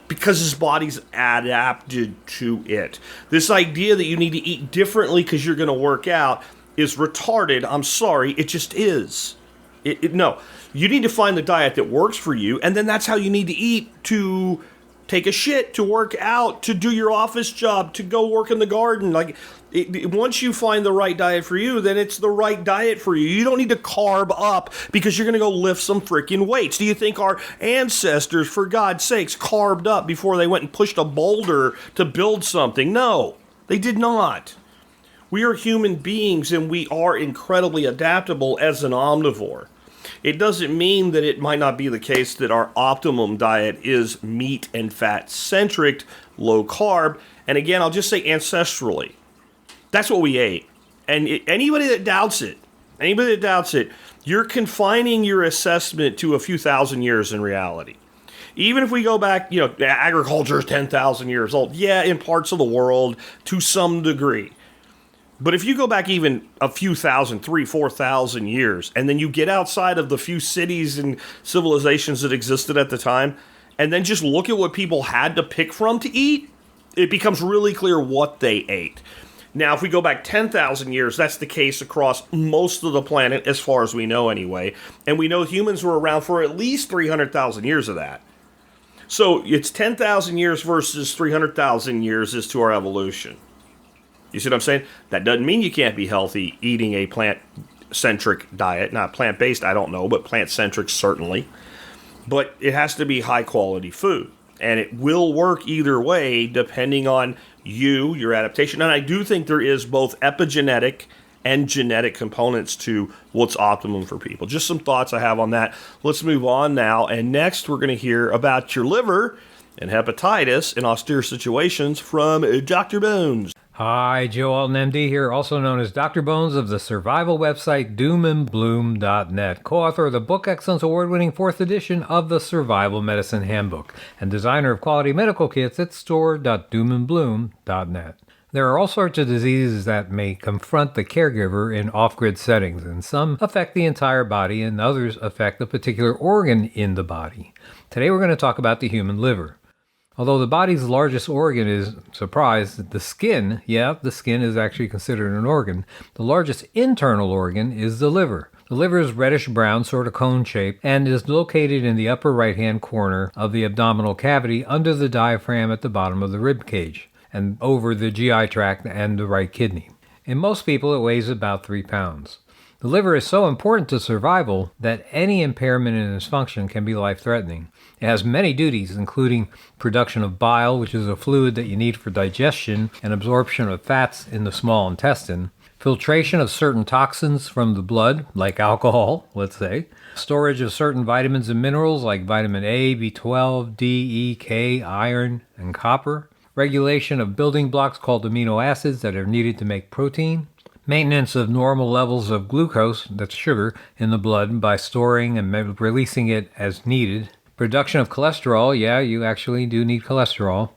Because his body's adapted to it. This idea that you need to eat differently because you're going to work out is retarded. I'm sorry, it just is. No, you need to find the diet that works for you, and then that's how you need to eat to take a shit, to work out, to do your office job, to go work in the garden. Once you find the right diet for you, then it's the right diet for you. You don't need to carb up because you're going to go lift some freaking weights. Do you think our ancestors, for God's sakes, carved up before they went and pushed a boulder to build something? No, they did not. We are human beings, and we are incredibly adaptable as an omnivore. It doesn't mean that it might not be the case that our optimum diet is meat and fat centric, low carb. And again, I'll just say ancestrally. That's what we ate. And anybody that doubts it, you're confining your assessment to a few thousand years in reality. Even if we go back, agriculture is 10,000 years old. Yeah, in parts of the world to some degree. But if you go back even a few thousand, 3,000, 4,000 years, and then you get outside of the few cities and civilizations that existed at the time, and then just look at what people had to pick from to eat, it becomes really clear what they ate. Now, if we go back 10,000 years, that's the case across most of the planet, as far as we know anyway. And we know humans were around for at least 300,000 years of that. So it's 10,000 years versus 300,000 years as to our evolution. You see what I'm saying? That doesn't mean you can't be healthy eating a plant-centric diet. Not plant-based, I don't know, but plant-centric certainly. But it has to be high-quality food. And it will work either way depending on your adaptation. And I do think there is both epigenetic and genetic components to what's optimum for people. Just some thoughts I have on that. Let's move on now. And next we're going to hear about your liver and hepatitis in austere situations from Dr. Bones. Hi, Joe Alton, MD here, also known as Dr. Bones of the survival website doomandbloom.net, co-author of the Book Excellence Award-winning 4th edition of the Survival Medicine Handbook, and designer of quality medical kits at store.doomandbloom.net. There are all sorts of diseases that may confront the caregiver in off-grid settings, and some affect the entire body and others affect a particular organ in the body. Today we're going to talk about the human liver. Although the body's largest organ is, surprise, the skin, the skin is actually considered an organ, the largest internal organ is the liver. The liver is reddish-brown, sort of cone-shaped, and is located in the upper right-hand corner of the abdominal cavity under the diaphragm at the bottom of the rib cage, and over the GI tract and the right kidney. In most people, it weighs about 3 pounds. The liver is so important to survival that any impairment in its function can be life-threatening. It has many duties, including production of bile, which is a fluid that you need for digestion and absorption of fats in the small intestine, filtration of certain toxins from the blood, like alcohol, let's say, storage of certain vitamins and minerals like vitamin A, B12, D, E, K, iron, and copper, regulation of building blocks called amino acids that are needed to make protein, maintenance of normal levels of glucose, that's sugar, in the blood by storing and releasing it as needed, production of cholesterol, you actually do need cholesterol,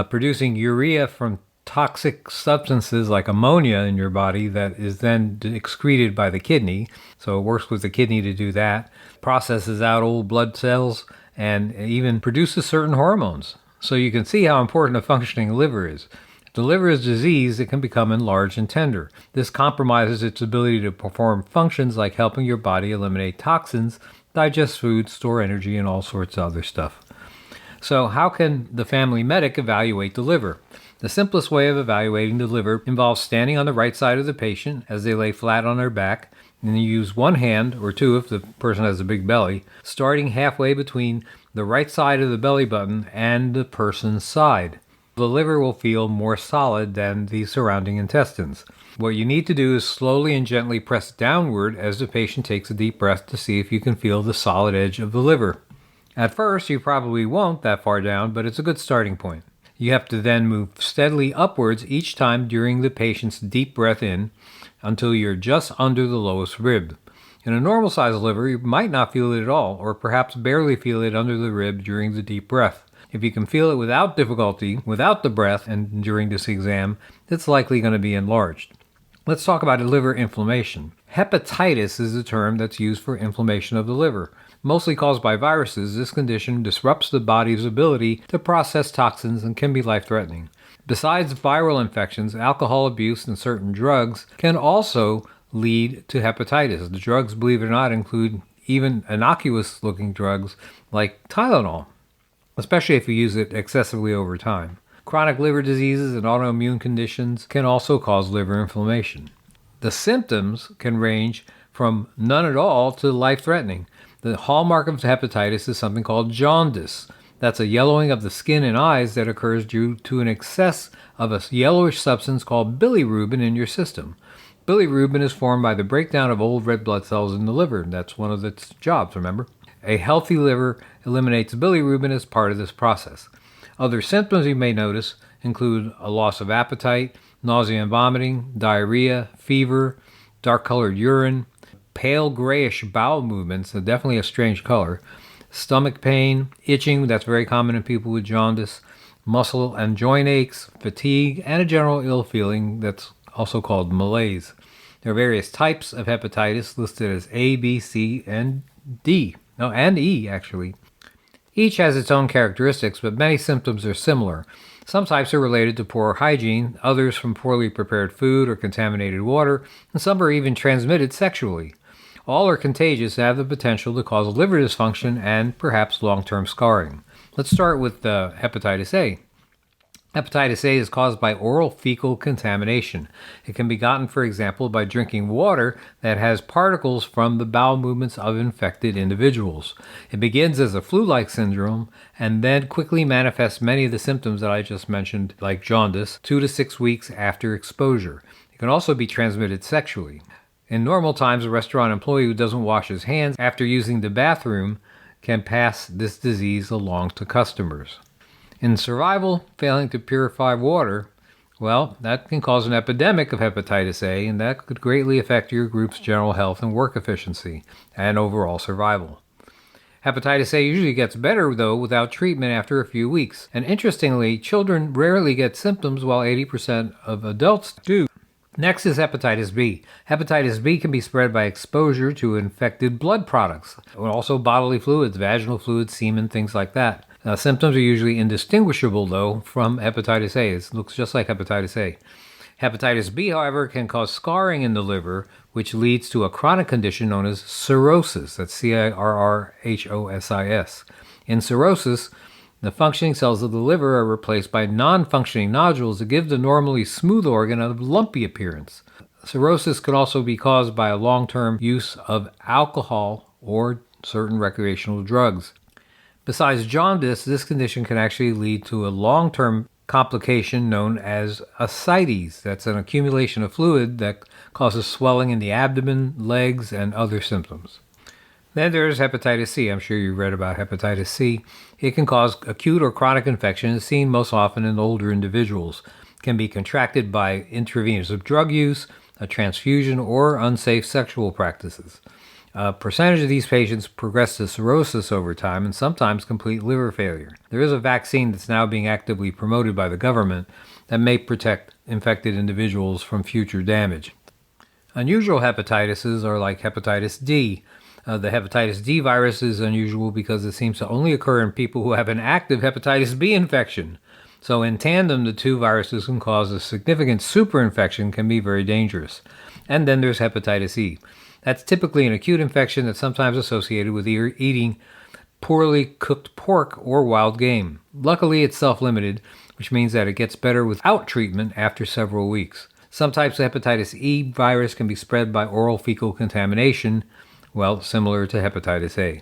producing urea from toxic substances like ammonia in your body that is then excreted by the kidney, so it works with the kidney to do that, processes out old blood cells, and even produces certain hormones. So you can see how important a functioning liver is. If the liver is diseased, it can become enlarged and tender. This compromises its ability to perform functions like helping your body eliminate toxins, digest food, store energy, and all sorts of other stuff. So how can the family medic evaluate the liver? The simplest way of evaluating the liver involves standing on the right side of the patient as they lay flat on their back, and you use one hand, or two if the person has a big belly, starting halfway between the right side of the belly button and the person's side. The liver will feel more solid than the surrounding intestines. What you need to do is slowly and gently press downward as the patient takes a deep breath to see if you can feel the solid edge of the liver. At first, you probably won't that far down, but it's a good starting point. You have to then move steadily upwards each time during the patient's deep breath in until you're just under the lowest rib. In a normal-sized liver, you might not feel it at all, or perhaps barely feel it under the rib during the deep breath. If you can feel it without difficulty, without the breath, and during this exam, it's likely going to be enlarged. Let's talk about liver inflammation. Hepatitis is the term that's used for inflammation of the liver. Mostly caused by viruses, this condition disrupts the body's ability to process toxins and can be life-threatening. Besides viral infections, alcohol abuse and certain drugs can also lead to hepatitis. The drugs, believe it or not, include even innocuous-looking drugs like Tylenol, especially if you use it excessively over time. Chronic liver diseases and autoimmune conditions can also cause liver inflammation. The symptoms can range from none at all to life-threatening. The hallmark of hepatitis is something called jaundice. That's a yellowing of the skin and eyes that occurs due to an excess of a yellowish substance called bilirubin in your system. Bilirubin is formed by the breakdown of old red blood cells in the liver. That's one of its jobs, remember? A healthy liver eliminates bilirubin as part of this process. Other symptoms you may notice include a loss of appetite, nausea and vomiting, diarrhea, fever, dark-colored urine, pale grayish bowel movements, definitely a strange color, stomach pain, itching, that's very common in people with jaundice, muscle and joint aches, fatigue, and a general ill feeling that's also called malaise. There are various types of hepatitis listed as A, B, C, and E, actually. Each has its own characteristics, but many symptoms are similar. Some types are related to poor hygiene, others from poorly prepared food or contaminated water, and some are even transmitted sexually. All are contagious and have the potential to cause liver dysfunction and perhaps long-term scarring. Let's start with hepatitis A. Hepatitis A is caused by oral fecal contamination. It can be gotten, for example, by drinking water that has particles from the bowel movements of infected individuals. It begins as a flu-like syndrome and then quickly manifests many of the symptoms that I just mentioned, like jaundice, 2 to 6 weeks after exposure. It can also be transmitted sexually. In normal times, a restaurant employee who doesn't wash his hands after using the bathroom can pass this disease along to customers. In survival, failing to purify water, well, that can cause an epidemic of hepatitis A, and that could greatly affect your group's general health and work efficiency and overall survival. Hepatitis A usually gets better, though, without treatment after a few weeks. And interestingly, children rarely get symptoms while 80% of adults do. Next is hepatitis B. Hepatitis B can be spread by exposure to infected blood products, and also bodily fluids, vaginal fluids, semen, things like that. Symptoms are usually indistinguishable, though, from hepatitis A. It looks just like hepatitis A. Hepatitis B, however, can cause scarring in the liver, which leads to a chronic condition known as cirrhosis. That's cirrhosis. In cirrhosis, the functioning cells of the liver are replaced by non-functioning nodules that give the normally smooth organ a lumpy appearance. Cirrhosis could also be caused by a long-term use of alcohol or certain recreational drugs. Besides jaundice, this condition can actually lead to a long-term complication known as ascites. That's an accumulation of fluid that causes swelling in the abdomen, legs, and other symptoms. Then there's hepatitis C. I'm sure you read about hepatitis C. It can cause acute or chronic infection and is seen most often in older individuals. It can be contracted by intravenous drug use, a transfusion, or unsafe sexual practices. A percentage of these patients progress to cirrhosis over time and sometimes complete liver failure. There is a vaccine that's now being actively promoted by the government that may protect infected individuals from future damage. Unusual hepatitis are like hepatitis D. The hepatitis D virus is unusual because it seems to only occur in people who have an active hepatitis B infection. So in tandem, the two viruses can cause a significant superinfection, can be very dangerous. And then there's hepatitis E. That's typically an acute infection that's sometimes associated with eating poorly cooked pork or wild game. Luckily, it's self-limited, which means that it gets better without treatment after several weeks. Some types of hepatitis E virus can be spread by oral fecal contamination, well, similar to hepatitis A.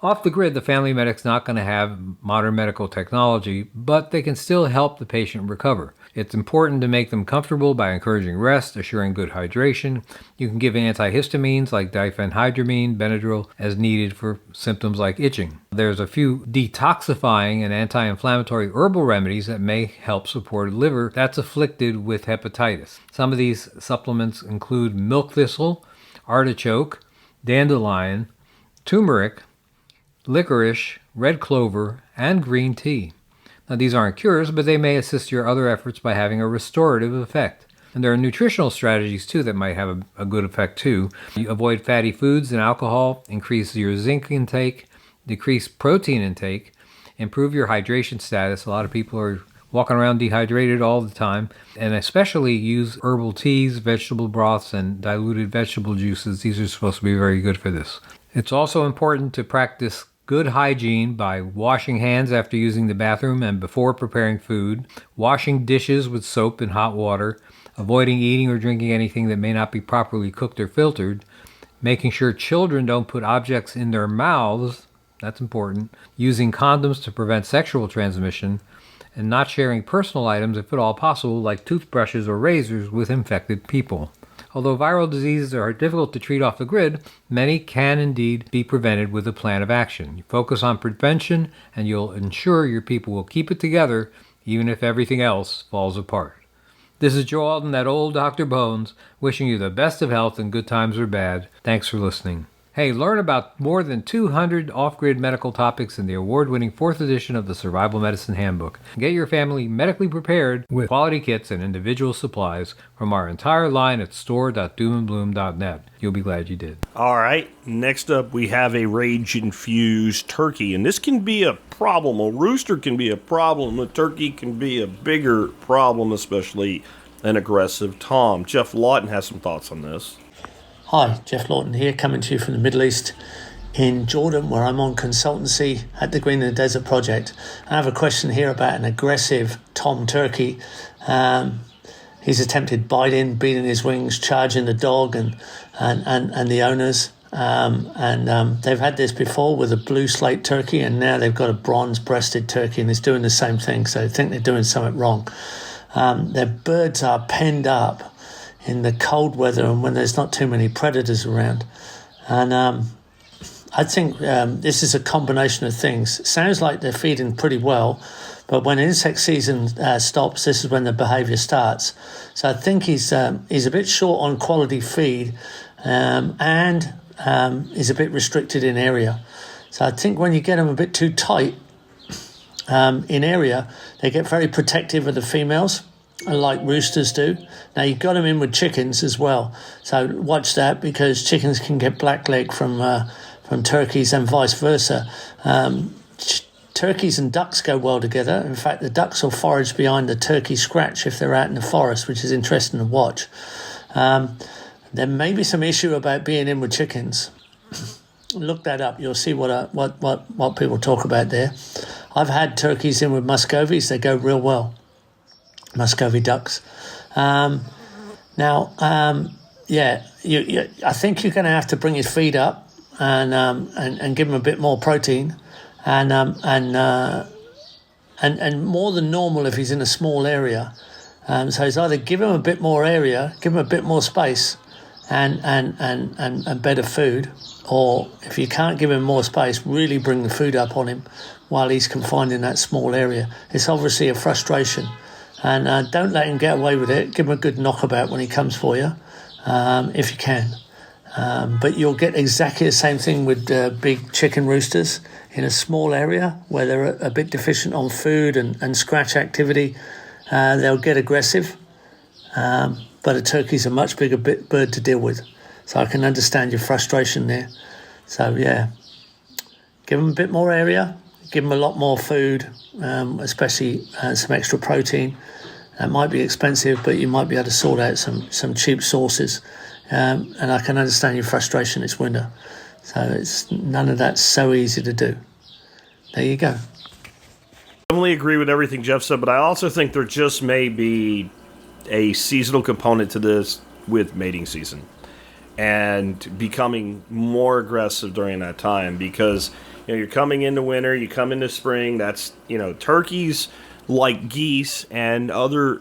Off the grid, the family medic's not going to have modern medical technology, but they can still help the patient recover. It's important to make them comfortable by encouraging rest, assuring good hydration. You can give antihistamines like diphenhydramine, Benadryl, as needed for symptoms like itching. There's a few detoxifying and anti-inflammatory herbal remedies that may help support a liver that's afflicted with hepatitis. Some of these supplements include milk thistle, artichoke, dandelion, turmeric, licorice, red clover, and green tea. Now, these aren't cures, but they may assist your other efforts by having a restorative effect. And there are nutritional strategies, too, that might have a good effect, too. You avoid fatty foods and alcohol, increase your zinc intake, decrease protein intake, improve your hydration status. A lot of people are walking around dehydrated all the time, and especially use herbal teas, vegetable broths, and diluted vegetable juices. These are supposed to be very good for this. It's also important to practice good hygiene by washing hands after using the bathroom and before preparing food, washing dishes with soap and hot water, avoiding eating or drinking anything that may not be properly cooked or filtered, making sure children don't put objects in their mouths, that's important, using condoms to prevent sexual transmission, and not sharing personal items, if at all possible, like toothbrushes or razors with infected people. Although viral diseases are difficult to treat off the grid, many can indeed be prevented with a plan of action. You focus on prevention, and you'll ensure your people will keep it together, even if everything else falls apart. This is Joe Alton, that old Dr. Bones, wishing you the best of health in good times or bad. Thanks for listening. Hey, learn about more than 200 off-grid medical topics in the award-winning 4th edition of the Survival Medicine Handbook. Get your family medically prepared with quality kits and individual supplies from our entire line at store.doomandbloom.net. You'll be glad you did. All right, next up we have a rage-infused turkey, and this can be a problem. A rooster can be a problem. A turkey can be a bigger problem, especially an aggressive tom. Jeff Lawton has some thoughts on this. Hi, Jeff Lawton here, coming to you from the Middle East in Jordan, where I'm on consultancy at the Green in the Desert project. I have a question here about an aggressive tom turkey. He's attempted biting, beating his wings, charging the dog and the owners. They've had this before with a blue slate turkey, and now they've got a bronze-breasted turkey, and it's doing the same thing, so they think they're doing something wrong. Their birds are penned up in the cold weather and when there's not too many predators around. And I think this is a combination of things. It sounds like they're feeding pretty well, but when insect season stops, this is when the behavior starts. So I think he's a bit short on quality feed and is a bit restricted in area. So I think when you get them a bit too tight in area, they get very protective of the females, like roosters do. Now, you've got them in with chickens as well. So watch that, because chickens can get blackleg from turkeys and vice versa. Turkeys and ducks go well together. In fact, the ducks will forage behind the turkey scratch if they're out in the forest, which is interesting to watch. There may be some issue about being in with chickens. Look that up. You'll see what people talk about there. I've had turkeys in with Muscovies. They go real well. Muscovy ducks. I think you're going to have to bring his feed up and give him a bit more protein, and more than normal if he's in a small area. So it's either give him a bit more area, give him a bit more space, and better food, or if you can't give him more space, really bring the food up on him while he's confined in that small area. It's obviously a frustration, and don't let him get away with it. Give him a good knockabout when he comes for you, if you can. But you'll get exactly the same thing with big chicken roosters in a small area where they're a bit deficient on food and scratch activity. They'll get aggressive, but a turkey's a much bigger bird to deal with. So I can understand your frustration there. So yeah, give them a bit more area, give them a lot more food, especially some extra protein. It might be expensive, but you might be able to sort out some cheap sources. And I can understand your frustration. It's winter, so it's none of that's so easy to do. There you go. I definitely agree with everything Jeff said, but I also think there just may be a seasonal component to this with mating season and becoming more aggressive during that time, because you're coming into winter, you come into spring. That's turkeys, like geese and other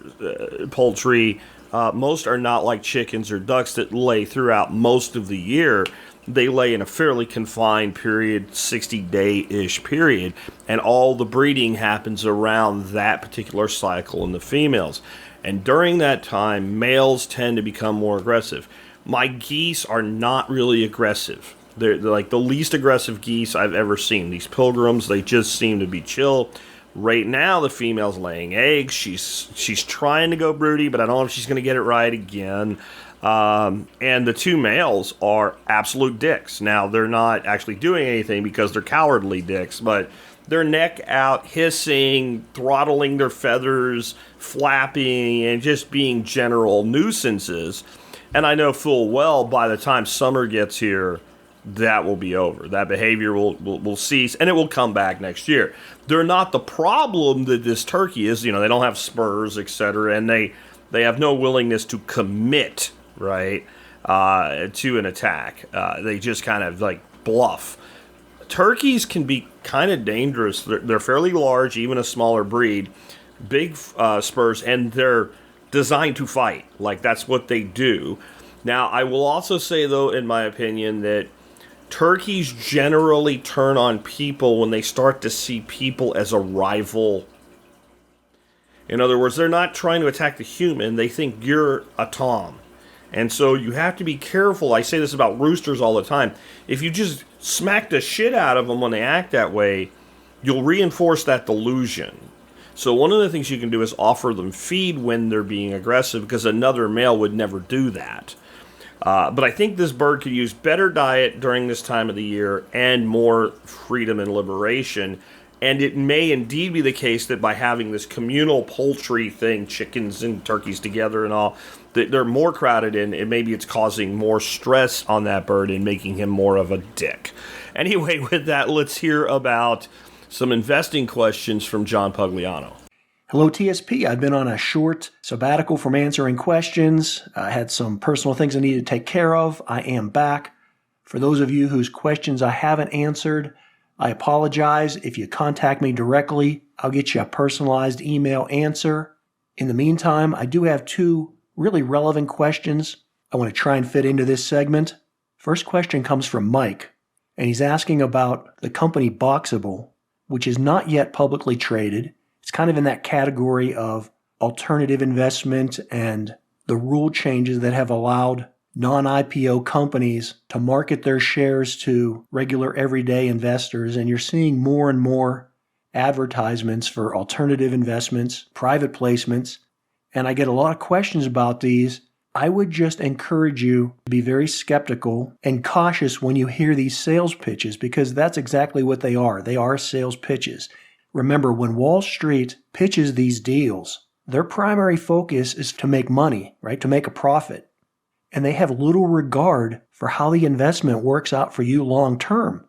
poultry. Most are not like chickens or ducks that lay throughout most of the year. They lay in a fairly confined period, 60-day-ish period, and all the breeding happens around that particular cycle in the females. And during that time, males tend to become more aggressive. My geese are not really aggressive. They're like the least aggressive geese I've ever seen. These pilgrims, they just seem to be chill. Right now, the female's laying eggs. She's trying to go broody, but I don't know if she's going to get it right again. And the two males are absolute dicks. Now, they're not actually doing anything because they're cowardly dicks, but their neck out, hissing, throttling their feathers, flapping, and just being general nuisances. And I know full well by the time summer gets here, that will be over. That behavior will cease, and it will come back next year. They're not the problem that this turkey is. They don't have spurs, etc., and they have no willingness to commit, right, to an attack. They just kind of like bluff. Turkeys can be kind of dangerous. They're fairly large, even a smaller breed, big spurs, and they're designed to fight. Like, that's what they do. Now, I will also say, though, in my opinion, that turkeys generally turn on people when they start to see people as a rival. In other words, they're not trying to attack the human. They think you're a tom. And so you have to be careful. I say this about roosters all the time. If you just smack the shit out of them when they act that way, you'll reinforce that delusion. So one of the things you can do is offer them feed when they're being aggressive, because another male would never do that. But I think this bird could use better diet during this time of the year and more freedom and liberation. And it may indeed be the case that by having this communal poultry thing, chickens and turkeys together and all, that they're more crowded in, and maybe it's causing more stress on that bird and making him more of a dick. Anyway, with that, let's hear about some investing questions from John Pugliano. Hello, TSP. I've been on a short sabbatical from answering questions. I had some personal things I needed to take care of. I am back. For those of you whose questions I haven't answered, I apologize. If you contact me directly, I'll get you a personalized email answer. In the meantime, I do have two really relevant questions I want to try and fit into this segment. First question comes from Mike, and he's asking about the company Boxable, which is not yet publicly traded. It's kind of in that category of alternative investment and the rule changes that have allowed non-IPO companies to market their shares to regular everyday investors, and you're seeing more and more advertisements for alternative investments, private placements, and I get a lot of questions about these. I would just encourage you to be very skeptical and cautious when you hear these sales pitches, because that's exactly what they are. They are sales pitches. Remember, when Wall Street pitches these deals, their primary focus is to make money, right? To make a profit. And they have little regard for how the investment works out for you long term.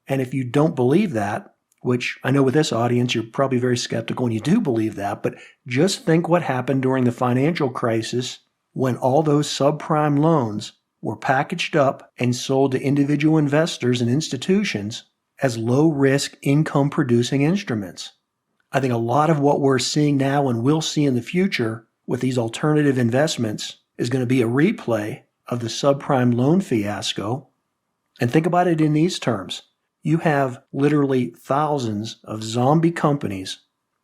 And if you don't believe that, which I know with this audience, you're probably very skeptical and you do believe that, but just think what happened during the financial crisis when all those subprime loans were packaged up and sold to individual investors and institutions as low-risk income-producing instruments. I think a lot of what we're seeing now and will see in the future with these alternative investments is going to be a replay of the subprime loan fiasco. And think about it in these terms. You have literally thousands of zombie companies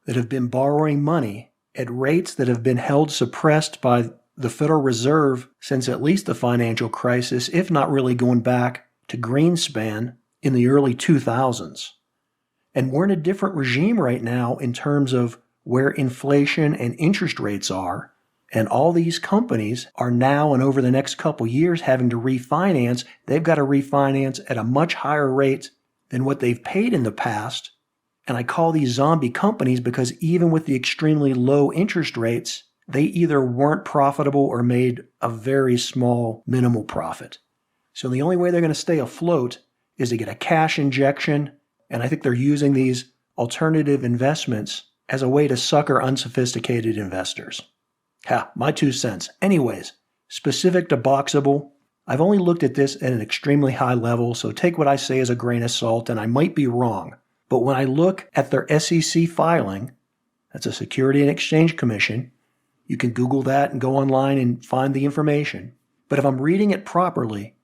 that have been borrowing money at rates that have been held suppressed by the Federal Reserve since at least the financial crisis, if not really going back to Greenspan in the early 2000s. And we're in a different regime right now in terms of where inflation and interest rates are. And all these companies are now and over the next couple years having to refinance. They've got to refinance at a much higher rate than what they've paid in the past. And I call these zombie companies because even with the extremely low interest rates, they either weren't profitable or made a very small minimal profit. So the only way they're going to stay afloat is to get a cash injection. And I think they're using these alternative investments as a way to sucker unsophisticated investors. My 2 cents. Anyways, specific to Boxable, I've only looked at this at an extremely high level, so take what I say as a grain of salt, and I might be wrong. But when I look at their SEC filing, that's a Security and Exchange Commission, you can Google that and go online and find the information. But if I'm reading it properly,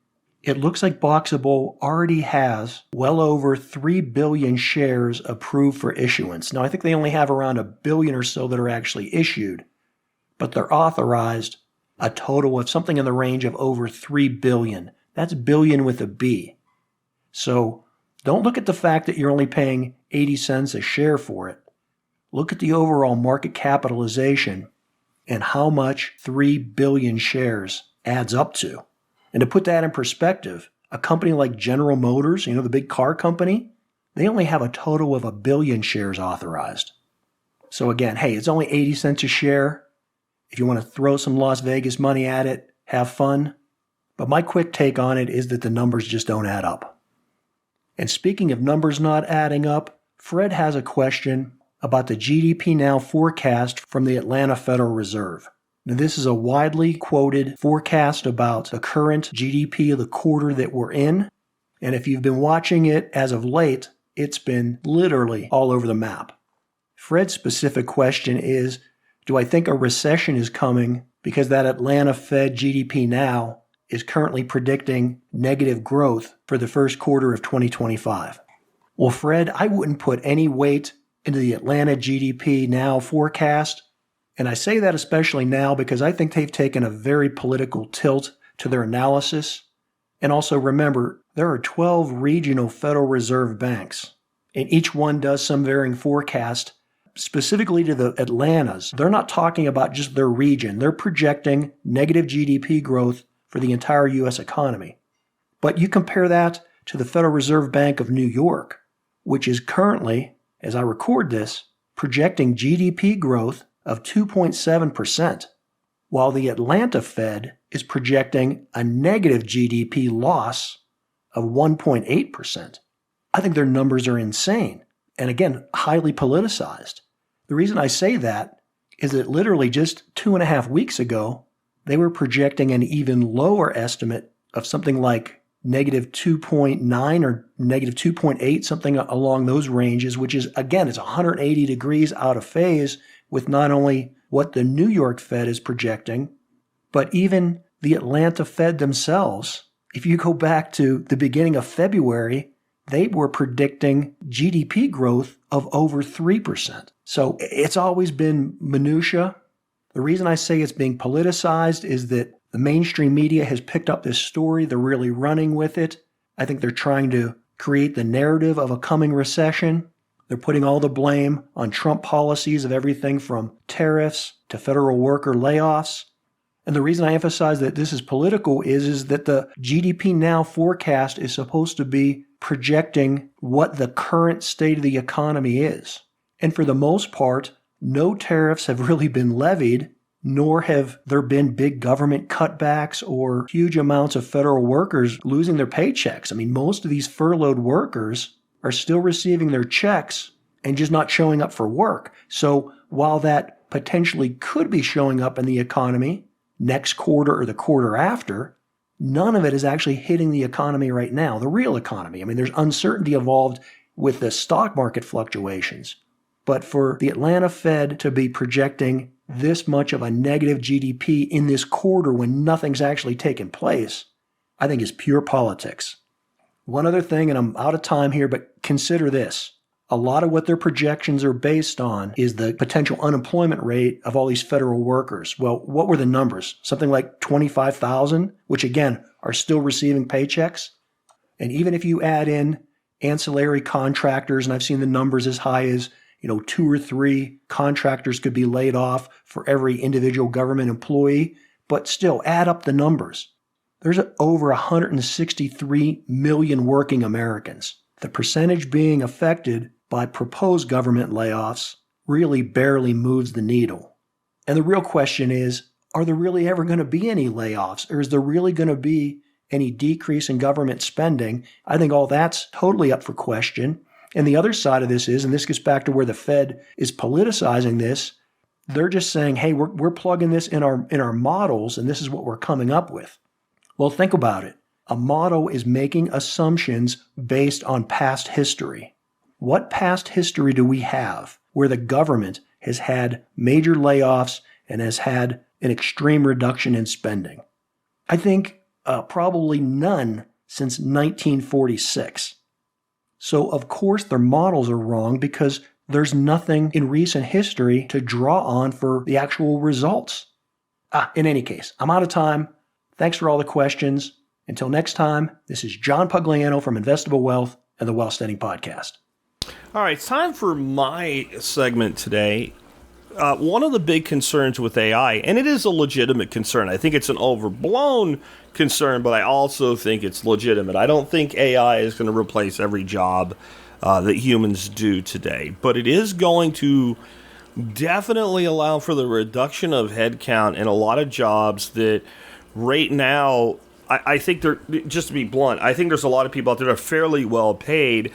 it looks like Boxable already has well over 3 billion shares approved for issuance. Now, I think they only have around 1 billion or so that are actually issued, but they're authorized a total of something in the range of over 3 billion. That's billion with a B. So don't look at the fact that you're only paying 80 cents a share for it. Look at the overall market capitalization and how much 3 billion shares adds up to. And to put that in perspective, a company like General Motors, the big car company, they only have a total of 1 billion shares authorized. So again, it's only 80 cents a share. If you want to throw some Las Vegas money at it, have fun. But my quick take on it is that the numbers just don't add up. And speaking of numbers not adding up, Fred has a question about the GDP Now forecast from the Atlanta Federal Reserve. Now, this is a widely quoted forecast about the current GDP of the quarter that we're in. And if you've been watching it as of late, it's been literally all over the map. Fred's specific question is, do I think a recession is coming because that Atlanta Fed GDP Now is currently predicting negative growth for the first quarter of 2025? Well, Fred, I wouldn't put any weight into the Atlanta GDP Now forecast. And I say that especially now because I think they've taken a very political tilt to their analysis. And also remember, there are 12 regional Federal Reserve banks, and each one does some varying forecast specifically to the Atlantas. They're not talking about just their region. They're projecting negative GDP growth for the entire U.S. economy. But you compare that to the Federal Reserve Bank of New York, which is currently, as I record this, projecting GDP growth of 2.7%, while the Atlanta Fed is projecting a negative GDP loss of 1.8%. I think their numbers are insane, and again, highly politicized. The reason I say that is that literally just 2.5 weeks ago, they were projecting an even lower estimate of something like negative 2.9 or negative 2.8, something along those ranges, which is, again, it's 180 degrees out of phase with not only what the New York Fed is projecting, but even the Atlanta Fed themselves. If you go back to the beginning of February, they were predicting GDP growth of over 3%. So it's always been minutia. The reason I say it's being politicized is that The mainstream media has picked up this story. They're really running with it. I think they're trying to create the narrative of a coming recession. They're putting all the blame on Trump policies of everything from tariffs to federal worker layoffs. And the reason I emphasize that this is political is that the GDP Now forecast is supposed to be projecting what the current state of the economy is. And for the most part, no tariffs have really been levied, nor have there been big government cutbacks or huge amounts of federal workers losing their paychecks. I mean, most of these furloughed workers are still receiving their checks and just not showing up for work. So while that potentially could be showing up in the economy next quarter or the quarter after, none of it is actually hitting the economy right now, the real economy. I mean, there's uncertainty involved with the stock market fluctuations. But for the Atlanta Fed to be projecting this much of a negative GDP in this quarter when nothing's actually taken place, I think is pure politics. One other thing, and I'm out of time here, but consider this. A lot of what their projections are based on is the potential unemployment rate of all these federal workers. Well, what were the numbers? Something like 25,000, which again are still receiving paychecks. And even if you add in ancillary contractors, and I've seen the numbers as high as 2 or 3 contractors could be laid off for every individual government employee, but still add up the numbers. There's over 163 million working Americans. The percentage being affected by proposed government layoffs really barely moves the needle. And the real question is, are there really ever going to be any layoffs? Or is there really going to be any decrease in government spending? I think all that's totally up for question. And the other side of this is, and this gets back to where the Fed is politicizing this, they're just saying, hey, we're plugging this in our models, and this is what we're coming up with. Well, think about it. A model is making assumptions based on past history. What past history do we have where the government has had major layoffs and has had an extreme reduction in spending? I think probably none since 1946. So, of course, their models are wrong because there's nothing in recent history to draw on for the actual results. In any case, I'm out of time. Thanks for all the questions. Until next time, this is John Pugliano from Investable Wealth and the Wealth Standing Podcast. All right, it's time for my segment today. One of the big concerns with AI, and it is a legitimate concern. I think it's an overblown concern, but I also think it's legitimate. I don't think AI is going to replace every job that humans do today, but it is going to definitely allow for the reduction of headcount in a lot of jobs that right now, I think they're, just to be blunt, I think there's a lot of people out there that are fairly well paid.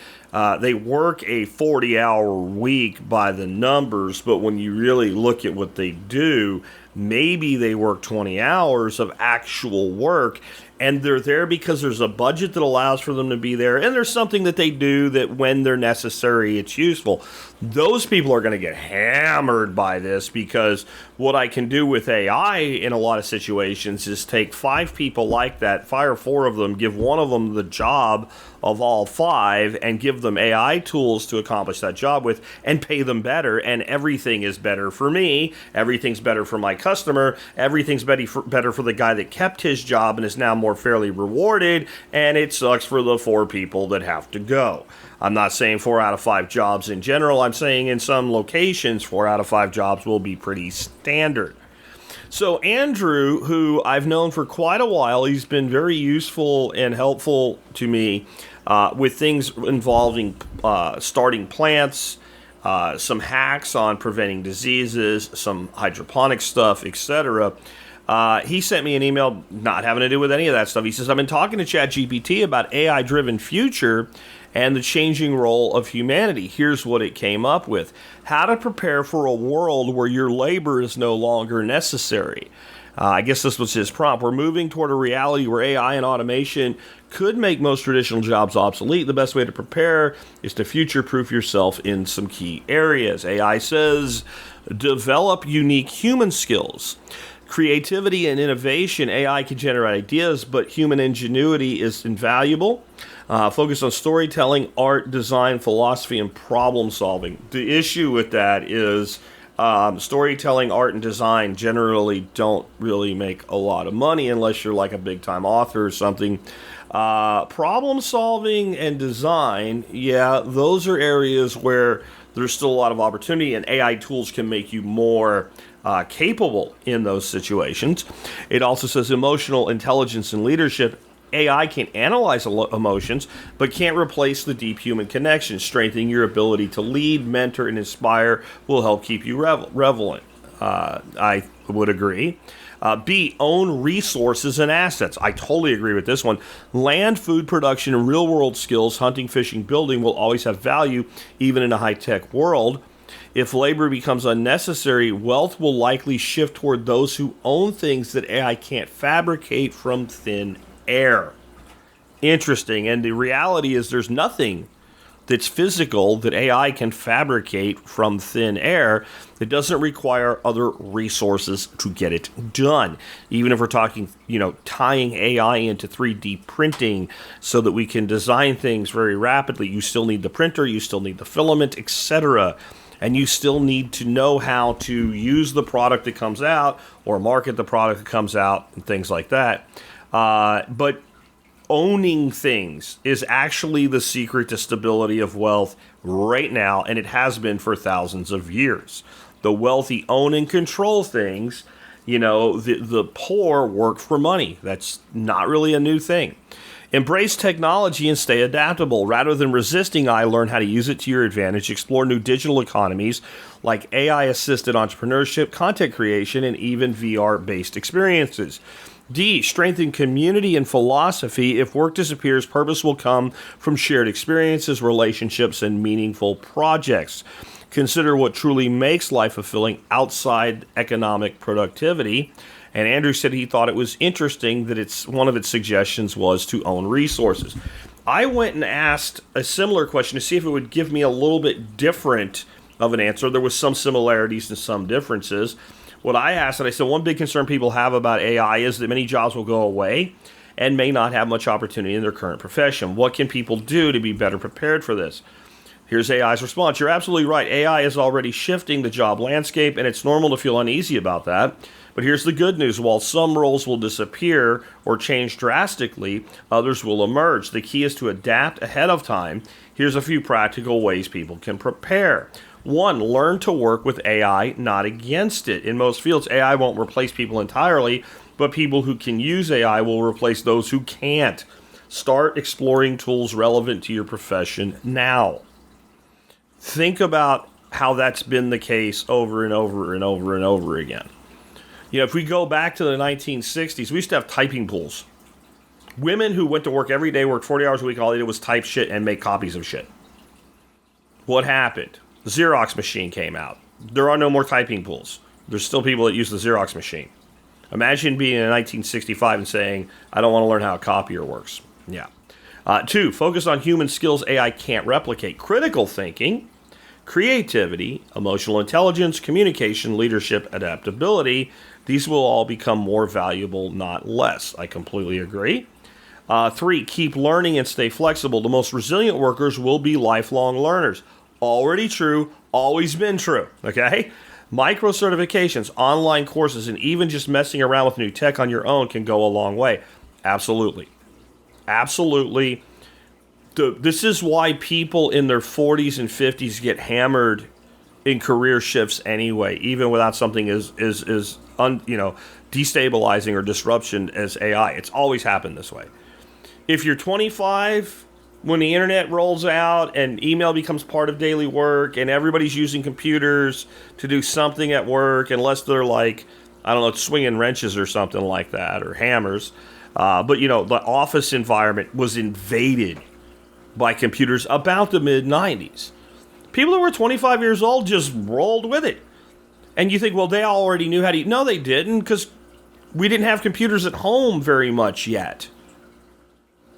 They work a 40-hour week by the numbers, but when you really look at what they do, maybe they work 20 hours of actual work, and they're there because there's a budget that allows for them to be there, and there's something that they do that when they're necessary, it's useful. Those people are going to get hammered by this because what I can do with AI in a lot of situations is take 5 people like that, fire 4 of them, give one of them the job of all 5, and give them AI tools to accomplish that job with, and pay them better, and everything is better for me, everything's better for my customer, everything's better for the guy that kept his job and is now more fairly rewarded, and it sucks for the 4 people that have to go. I'm not saying 4 out of 5 jobs in general. I'm saying in some locations, 4 out of 5 jobs will be pretty standard. So Andrew, who I've known for quite a while, he's been very useful and helpful to me with things involving starting plants, some hacks on preventing diseases, some hydroponic stuff, etc. He sent me an email not having to do with any of that stuff. He says, I've been talking to ChatGPT about AI-driven future and the changing role of humanity. Here's what it came up with. How to prepare for a world where your labor is no longer necessary. I guess this was his prompt. We're moving toward a reality where AI and automation could make most traditional jobs obsolete. The best way to prepare is to future-proof yourself in some key areas. AI says, develop unique human skills. Creativity and innovation, AI can generate ideas, but human ingenuity is invaluable. Focus on storytelling, art, design, philosophy, and problem solving. The issue with that is Storytelling, art, and design generally don't really make a lot of money unless you're like a big-time author or something. Problem solving and design, yeah, those are areas where there's still a lot of opportunity, and AI tools can make you more capable in those situations. It also says emotional intelligence and leadership. AI can analyze emotions, but can't replace the deep human connection. Strengthening your ability to lead, mentor, and inspire will help keep you relevant. I would agree. B, own resources and assets. I totally agree with this one. Land, food production, and real-world skills, hunting, fishing, building, will always have value, even in a high-tech world. If labor becomes unnecessary, wealth will likely shift toward those who own things that AI can't fabricate from thin air. Interesting. And the reality is there's nothing that's physical that AI can fabricate from thin air. It doesn't require other resources to get it done. Even if we're talking, tying AI into 3D printing so that we can design things very rapidly, you still need the printer, you still need the filament, etc. And you still need to know how to use the product that comes out or market the product that comes out and things like that. But owning things is actually the secret to stability of wealth right now, and it has been for thousands of years. The wealthy own and control things. The poor work for money. That's not really a new thing. Embrace technology and stay adaptable. Rather than resisting AI, learn how to use it to your advantage. Explore new digital economies like AI-assisted entrepreneurship, content creation, and even VR-based experiences. D, strengthen community and philosophy. If work disappears, purpose will come from shared experiences, relationships, and meaningful projects. Consider what truly makes life fulfilling outside economic productivity. And Andrew said he thought it was interesting that one of its suggestions was to own resources. I went and asked a similar question to see if it would give me a little bit different of an answer. There was some similarities and some differences. What I asked, and I said, one big concern people have about AI is that many jobs will go away and may not have much opportunity in their current profession. What can people do to be better prepared for this? Here's AI's response. You're absolutely right. AI is already shifting the job landscape, and it's normal to feel uneasy about that. But here's the good news. While some roles will disappear or change drastically, others will emerge. The key is to adapt ahead of time. Here's a few practical ways people can prepare. 1, learn to work with AI, not against it. In most fields, AI won't replace people entirely, but people who can use AI will replace those who can't. Start exploring tools relevant to your profession now. Think about how that's been the case over and over and over and over again. If we go back to the 1960s, we used to have typing pools. Women who went to work every day, worked 40 hours a week, all they did was type shit and make copies of shit. What happened? The Xerox machine came out. There are no more typing pools. There's still people that use the Xerox machine. Imagine being in 1965 and saying, I don't want to learn how a copier works. Yeah. 2, focus on human skills AI can't replicate. Critical thinking, creativity, emotional intelligence, communication, leadership, adaptability. These will all become more valuable, not less. I completely agree. 3, keep learning and stay flexible. The most resilient workers will be lifelong learners. Already true, always been true, okay? Micro certifications, online courses, and even just messing around with new tech on your own can go a long way. Absolutely. Absolutely. This is why people in their 40s and 50s get hammered in career shifts anyway, even without something as destabilizing or disruption as AI. It's always happened this way. If you're 25, when the internet rolls out and email becomes part of daily work and everybody's using computers to do something at work, unless they're like, swinging wrenches or something like that, or hammers. But the office environment was invaded by computers about the mid-90s. People that were 25 years old just rolled with it. And you think, well, they already knew how to... No, they didn't, because we didn't have computers at home very much yet.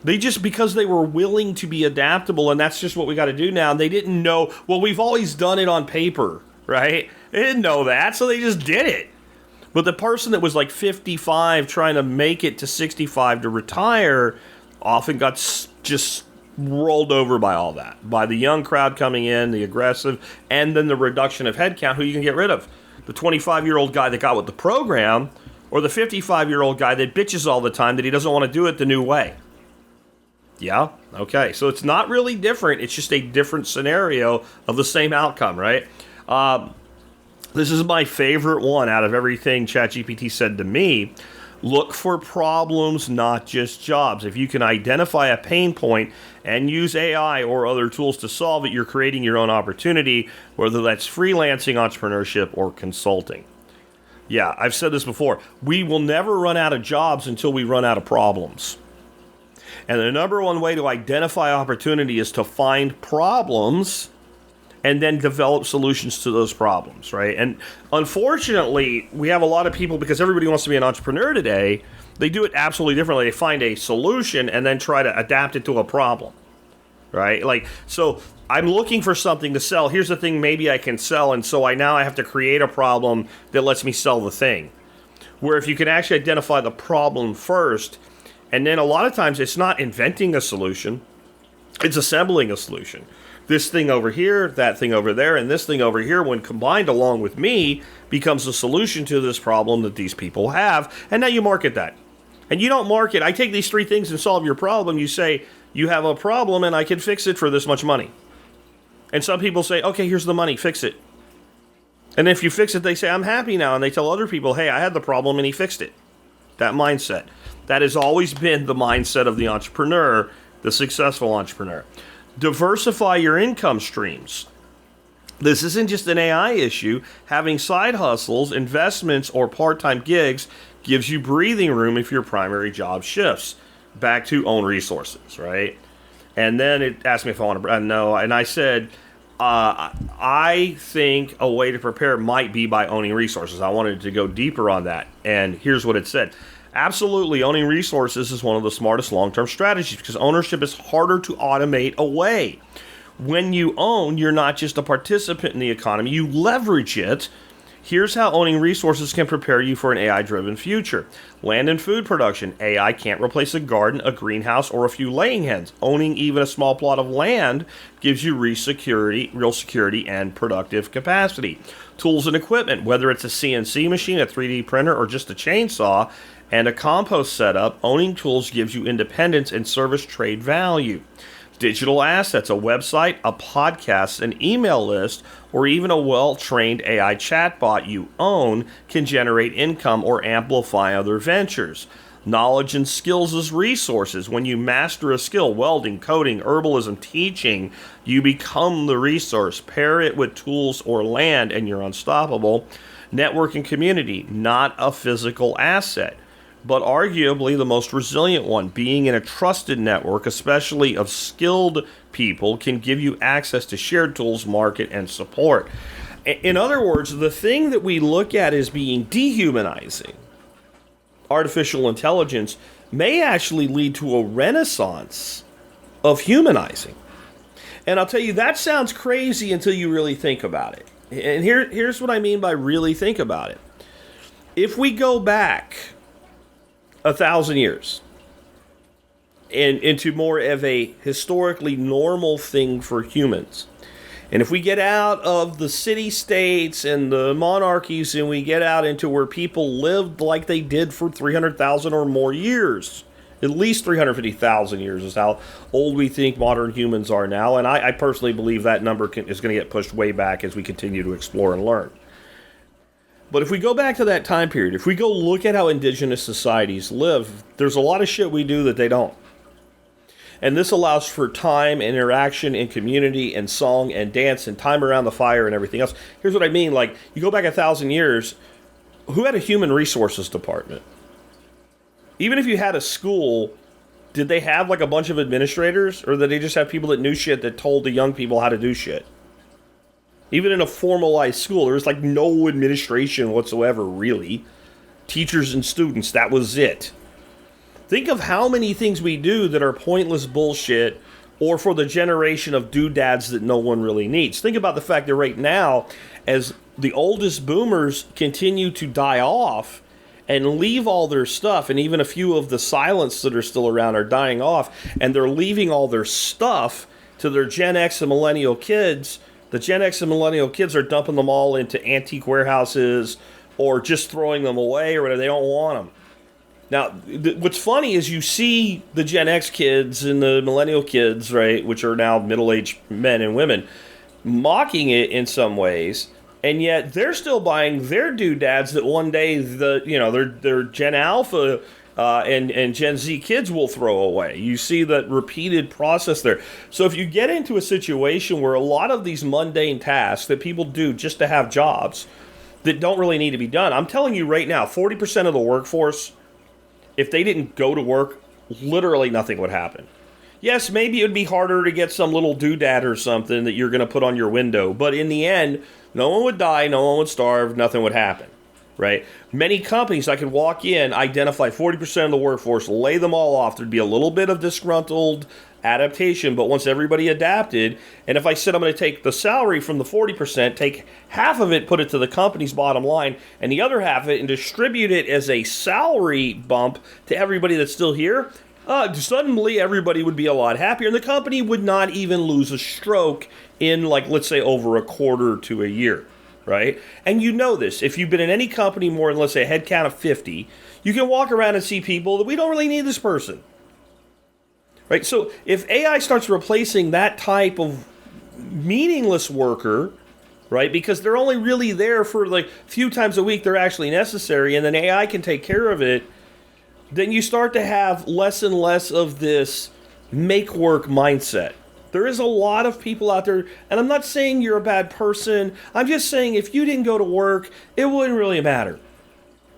Because they were willing to be adaptable, and that's just what we got to do now. And they didn't know, well, we've always done it on paper, right? They didn't know that, so they just did it. But the person that was like 55 trying to make it to 65 to retire often got just rolled over by all that, by the young crowd coming in, the aggressive, and then the reduction of headcount, who you can get rid of. The 25-year-old guy that got with the program, or the 55-year-old guy that bitches all the time that he doesn't want to do it the new way. Yeah? Okay. So it's not really different. It's just a different scenario of the same outcome, right? This is my favorite one out of everything ChatGPT said to me. Look for problems, not just jobs. If you can identify a pain point and use AI or other tools to solve it, you're creating your own opportunity, whether that's freelancing, entrepreneurship, or consulting. Yeah, I've said this before. We will never run out of jobs until we run out of problems. And the number one way to identify opportunity is to find problems and then develop solutions to those problems, right? And unfortunately, we have a lot of people, because everybody wants to be an entrepreneur today, they do it absolutely differently. They find a solution and then try to adapt it to a problem, right? Like, so I'm looking for something to sell. Here's the thing maybe I can sell, and so I have to create a problem that lets me sell the thing. Where if you can actually identify the problem first, and then a lot of times it's not inventing a solution, it's assembling a solution. This thing over here, that thing over there, and this thing over here, when combined along with me, becomes the solution to this problem that these people have. And now you market that. And you don't market, I take these three things and solve your problem. You say, you have a problem and I can fix it for this much money. And some people say, okay, here's the money, fix it. And if you fix it, they say, I'm happy now. And they tell other people, hey, I had the problem and he fixed it. That mindset. That has always been the mindset of the entrepreneur, the successful entrepreneur. Diversify your income streams. This isn't just an AI issue. Having side hustles, investments, or part-time gigs gives you breathing room if your primary job shifts. Back to own resources, right? And then it asked me if I want to know, and I said, I think a way to prepare might be by owning resources. I wanted to go deeper on that, and here's what it said. Absolutely, owning resources is one of the smartest long-term strategies because ownership is harder to automate away. When you own, you're not just a participant in the economy, you leverage it. Here's how owning resources can prepare you for an AI-driven future. Land and food production. AI can't replace a garden, a greenhouse, or a few laying hens. Owning even a small plot of land gives you real security, and productive capacity. Tools and equipment, whether it's a CNC machine, a 3D printer, or just a chainsaw, and a compost setup, owning tools gives you independence and service trade value. Digital assets, a website, a podcast, an email list, or even a well-trained AI chatbot you own can generate income or amplify other ventures. Knowledge and skills as resources. When you master a skill, welding, coding, herbalism, teaching, you become the resource. Pair it with tools or land and you're unstoppable. Network and community, not a physical asset, but arguably the most resilient one. Being in a trusted network, especially of skilled people, can give you access to shared tools, market, and support. In other words, the thing that we look at as being dehumanizing, artificial intelligence, may actually lead to a renaissance of humanizing. And I'll tell you, that sounds crazy until you really think about it. And here's what I mean by really think about it. If we go back 1,000 years and into more of a historically normal thing for humans, and if we get out of the city-states and the monarchies and we get out into where people lived like they did for 300,000 or more years, at least 350,000 years is how old we think modern humans are now, and I personally believe that number is going to get pushed way back as we continue to explore and learn. But if we go back to that time period, if we go look at how indigenous societies live, there's a lot of shit we do that they don't. And this allows for time, interaction, and community, and song, and dance, and time around the fire, and everything else. Here's what I mean. Like, you go back 1,000 years, who had a human resources department? Even if you had a school, did they have like a bunch of administrators? Or did they just have people that knew shit that told the young people how to do shit? Even in a formalized school, there was like no administration whatsoever, really. Teachers and students, that was it. Think of how many things we do that are pointless bullshit or for the generation of doodads that no one really needs. Think about the fact that right now, as the oldest boomers continue to die off and leave all their stuff, and even a few of the silents that are still around are dying off, and they're leaving all their stuff to their Gen X and Millennial kids. The Gen X and Millennial kids are dumping them all into antique warehouses or just throwing them away or whatever. They don't want them. Now, what's funny is you see the Gen X kids and the Millennial kids, right, which are now middle-aged men and women, mocking it in some ways, and yet they're still buying their doodads that one day their Gen Alpha and Gen Z kids will throw away. You see that repeated process there. So if you get into a situation where a lot of these mundane tasks that people do just to have jobs that don't really need to be done, I'm telling you right now, 40% of the workforce, if they didn't go to work, literally nothing would happen. Yes, maybe it would be harder to get some little doodad or something that you're going to put on your window, but in the end, no one would die, no one would starve, nothing would happen, right? Many companies, I could walk in, identify 40% of the workforce, lay them all off. There'd be a little bit of disgruntled adaptation, but once everybody adapted, and if I said I'm going to take the salary from the 40%, take half of it, put it to the company's bottom line, and the other half of it, and distribute it as a salary bump to everybody that's still here, suddenly everybody would be a lot happier, and the company would not even lose a stroke in, like, let's say, over a quarter to a year, right? And you know this. If you've been in any company more than, let's say, a head count of 50, you can walk around and see people that we don't really need this person. Right, so if AI starts replacing that type of meaningless worker, right, because they're only really there for like a few times a week they're actually necessary, and then AI can take care of it, then you start to have less and less of this make work mindset. There is a lot of people out there, and I'm not saying you're a bad person, I'm just saying if you didn't go to work, it wouldn't really matter.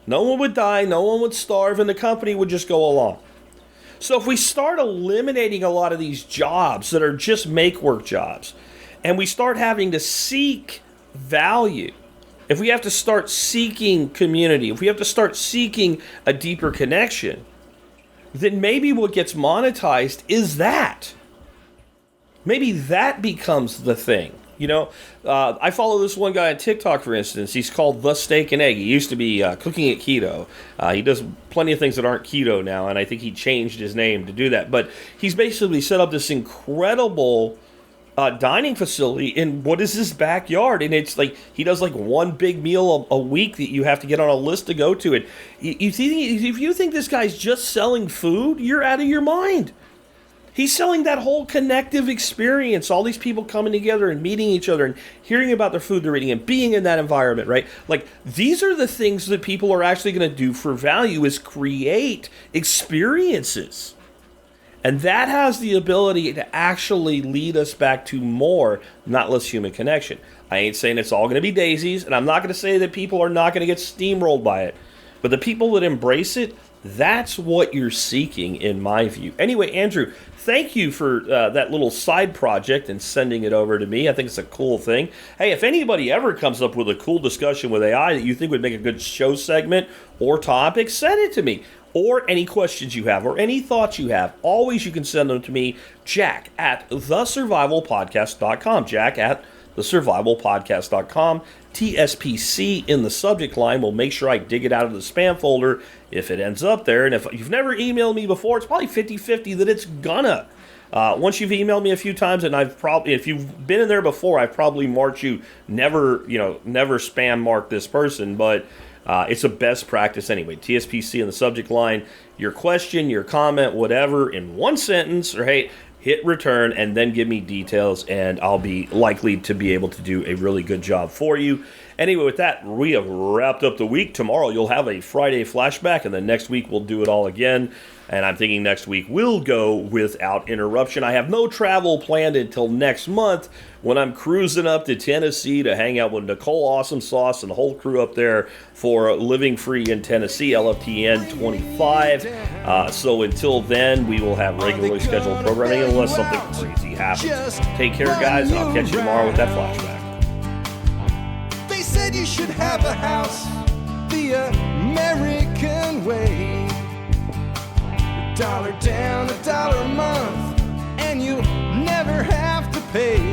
No one would die, no one would starve, and the company would just go along. So if we start eliminating a lot of these jobs that are just make-work jobs, and we start having to seek value, if we have to start seeking community, if we have to start seeking a deeper connection, then maybe what gets monetized is that. Maybe that becomes the thing. You know, I follow this one guy on TikTok, for instance. He's called The Steak and Egg. He used to be cooking at keto. He does plenty of things that aren't keto now, and I think he changed his name to do that. But he's basically set up this incredible dining facility in what is his backyard, and it's like he does like one big meal a week that you have to get on a list to go to. And if you think this guy's just selling food, you're out of your mind. He's selling that whole connective experience, all these people coming together and meeting each other and hearing about their food they're eating and being in that environment, right? Like, these are the things that people are actually going to do for value, is create experiences. And that has the ability to actually lead us back to more, not less human connection. I ain't saying it's all going to be daisies, and I'm not going to say that people are not going to get steamrolled by it. But the people that embrace it, that's what you're seeking, in my view. Anyway, Andrew, thank you for that little side project and sending it over to me. I think it's a cool thing. Hey, if anybody ever comes up with a cool discussion with AI that you think would make a good show segment or topic, send it to me. Or any questions you have or any thoughts you have, always you can send them to me, Jack at thesurvivalpodcast.com. Jack at thesurvivalpodcast.com. TSPC in the subject line will make sure I dig it out of the spam folder if it ends up there. And if you've never emailed me before, it's probably 50-50 that it's gonna. Once you've emailed me a few times, and if you've been in there before, I've probably marked you never spam mark this person, but it's a best practice anyway. TSPC in the subject line, your question, your comment, whatever, in one sentence, or hey, hit return, and then give me details, and I'll be likely to be able to do a really good job for you. Anyway, with that, we have wrapped up the week. Tomorrow you'll have a Friday flashback, and then next week we'll do it all again. And I'm thinking next week we'll go without interruption. I have no travel planned until next month when I'm cruising up to Tennessee to hang out with Nicole Awesome Sauce and the whole crew up there for Living Free in Tennessee, LFTN 25. So until then, we will have regularly scheduled programming unless something crazy happens. Take care, guys, and I'll catch you tomorrow with that flashback. They said you should have a house the American way. $1 down, $1 a month, and you'll never have to pay.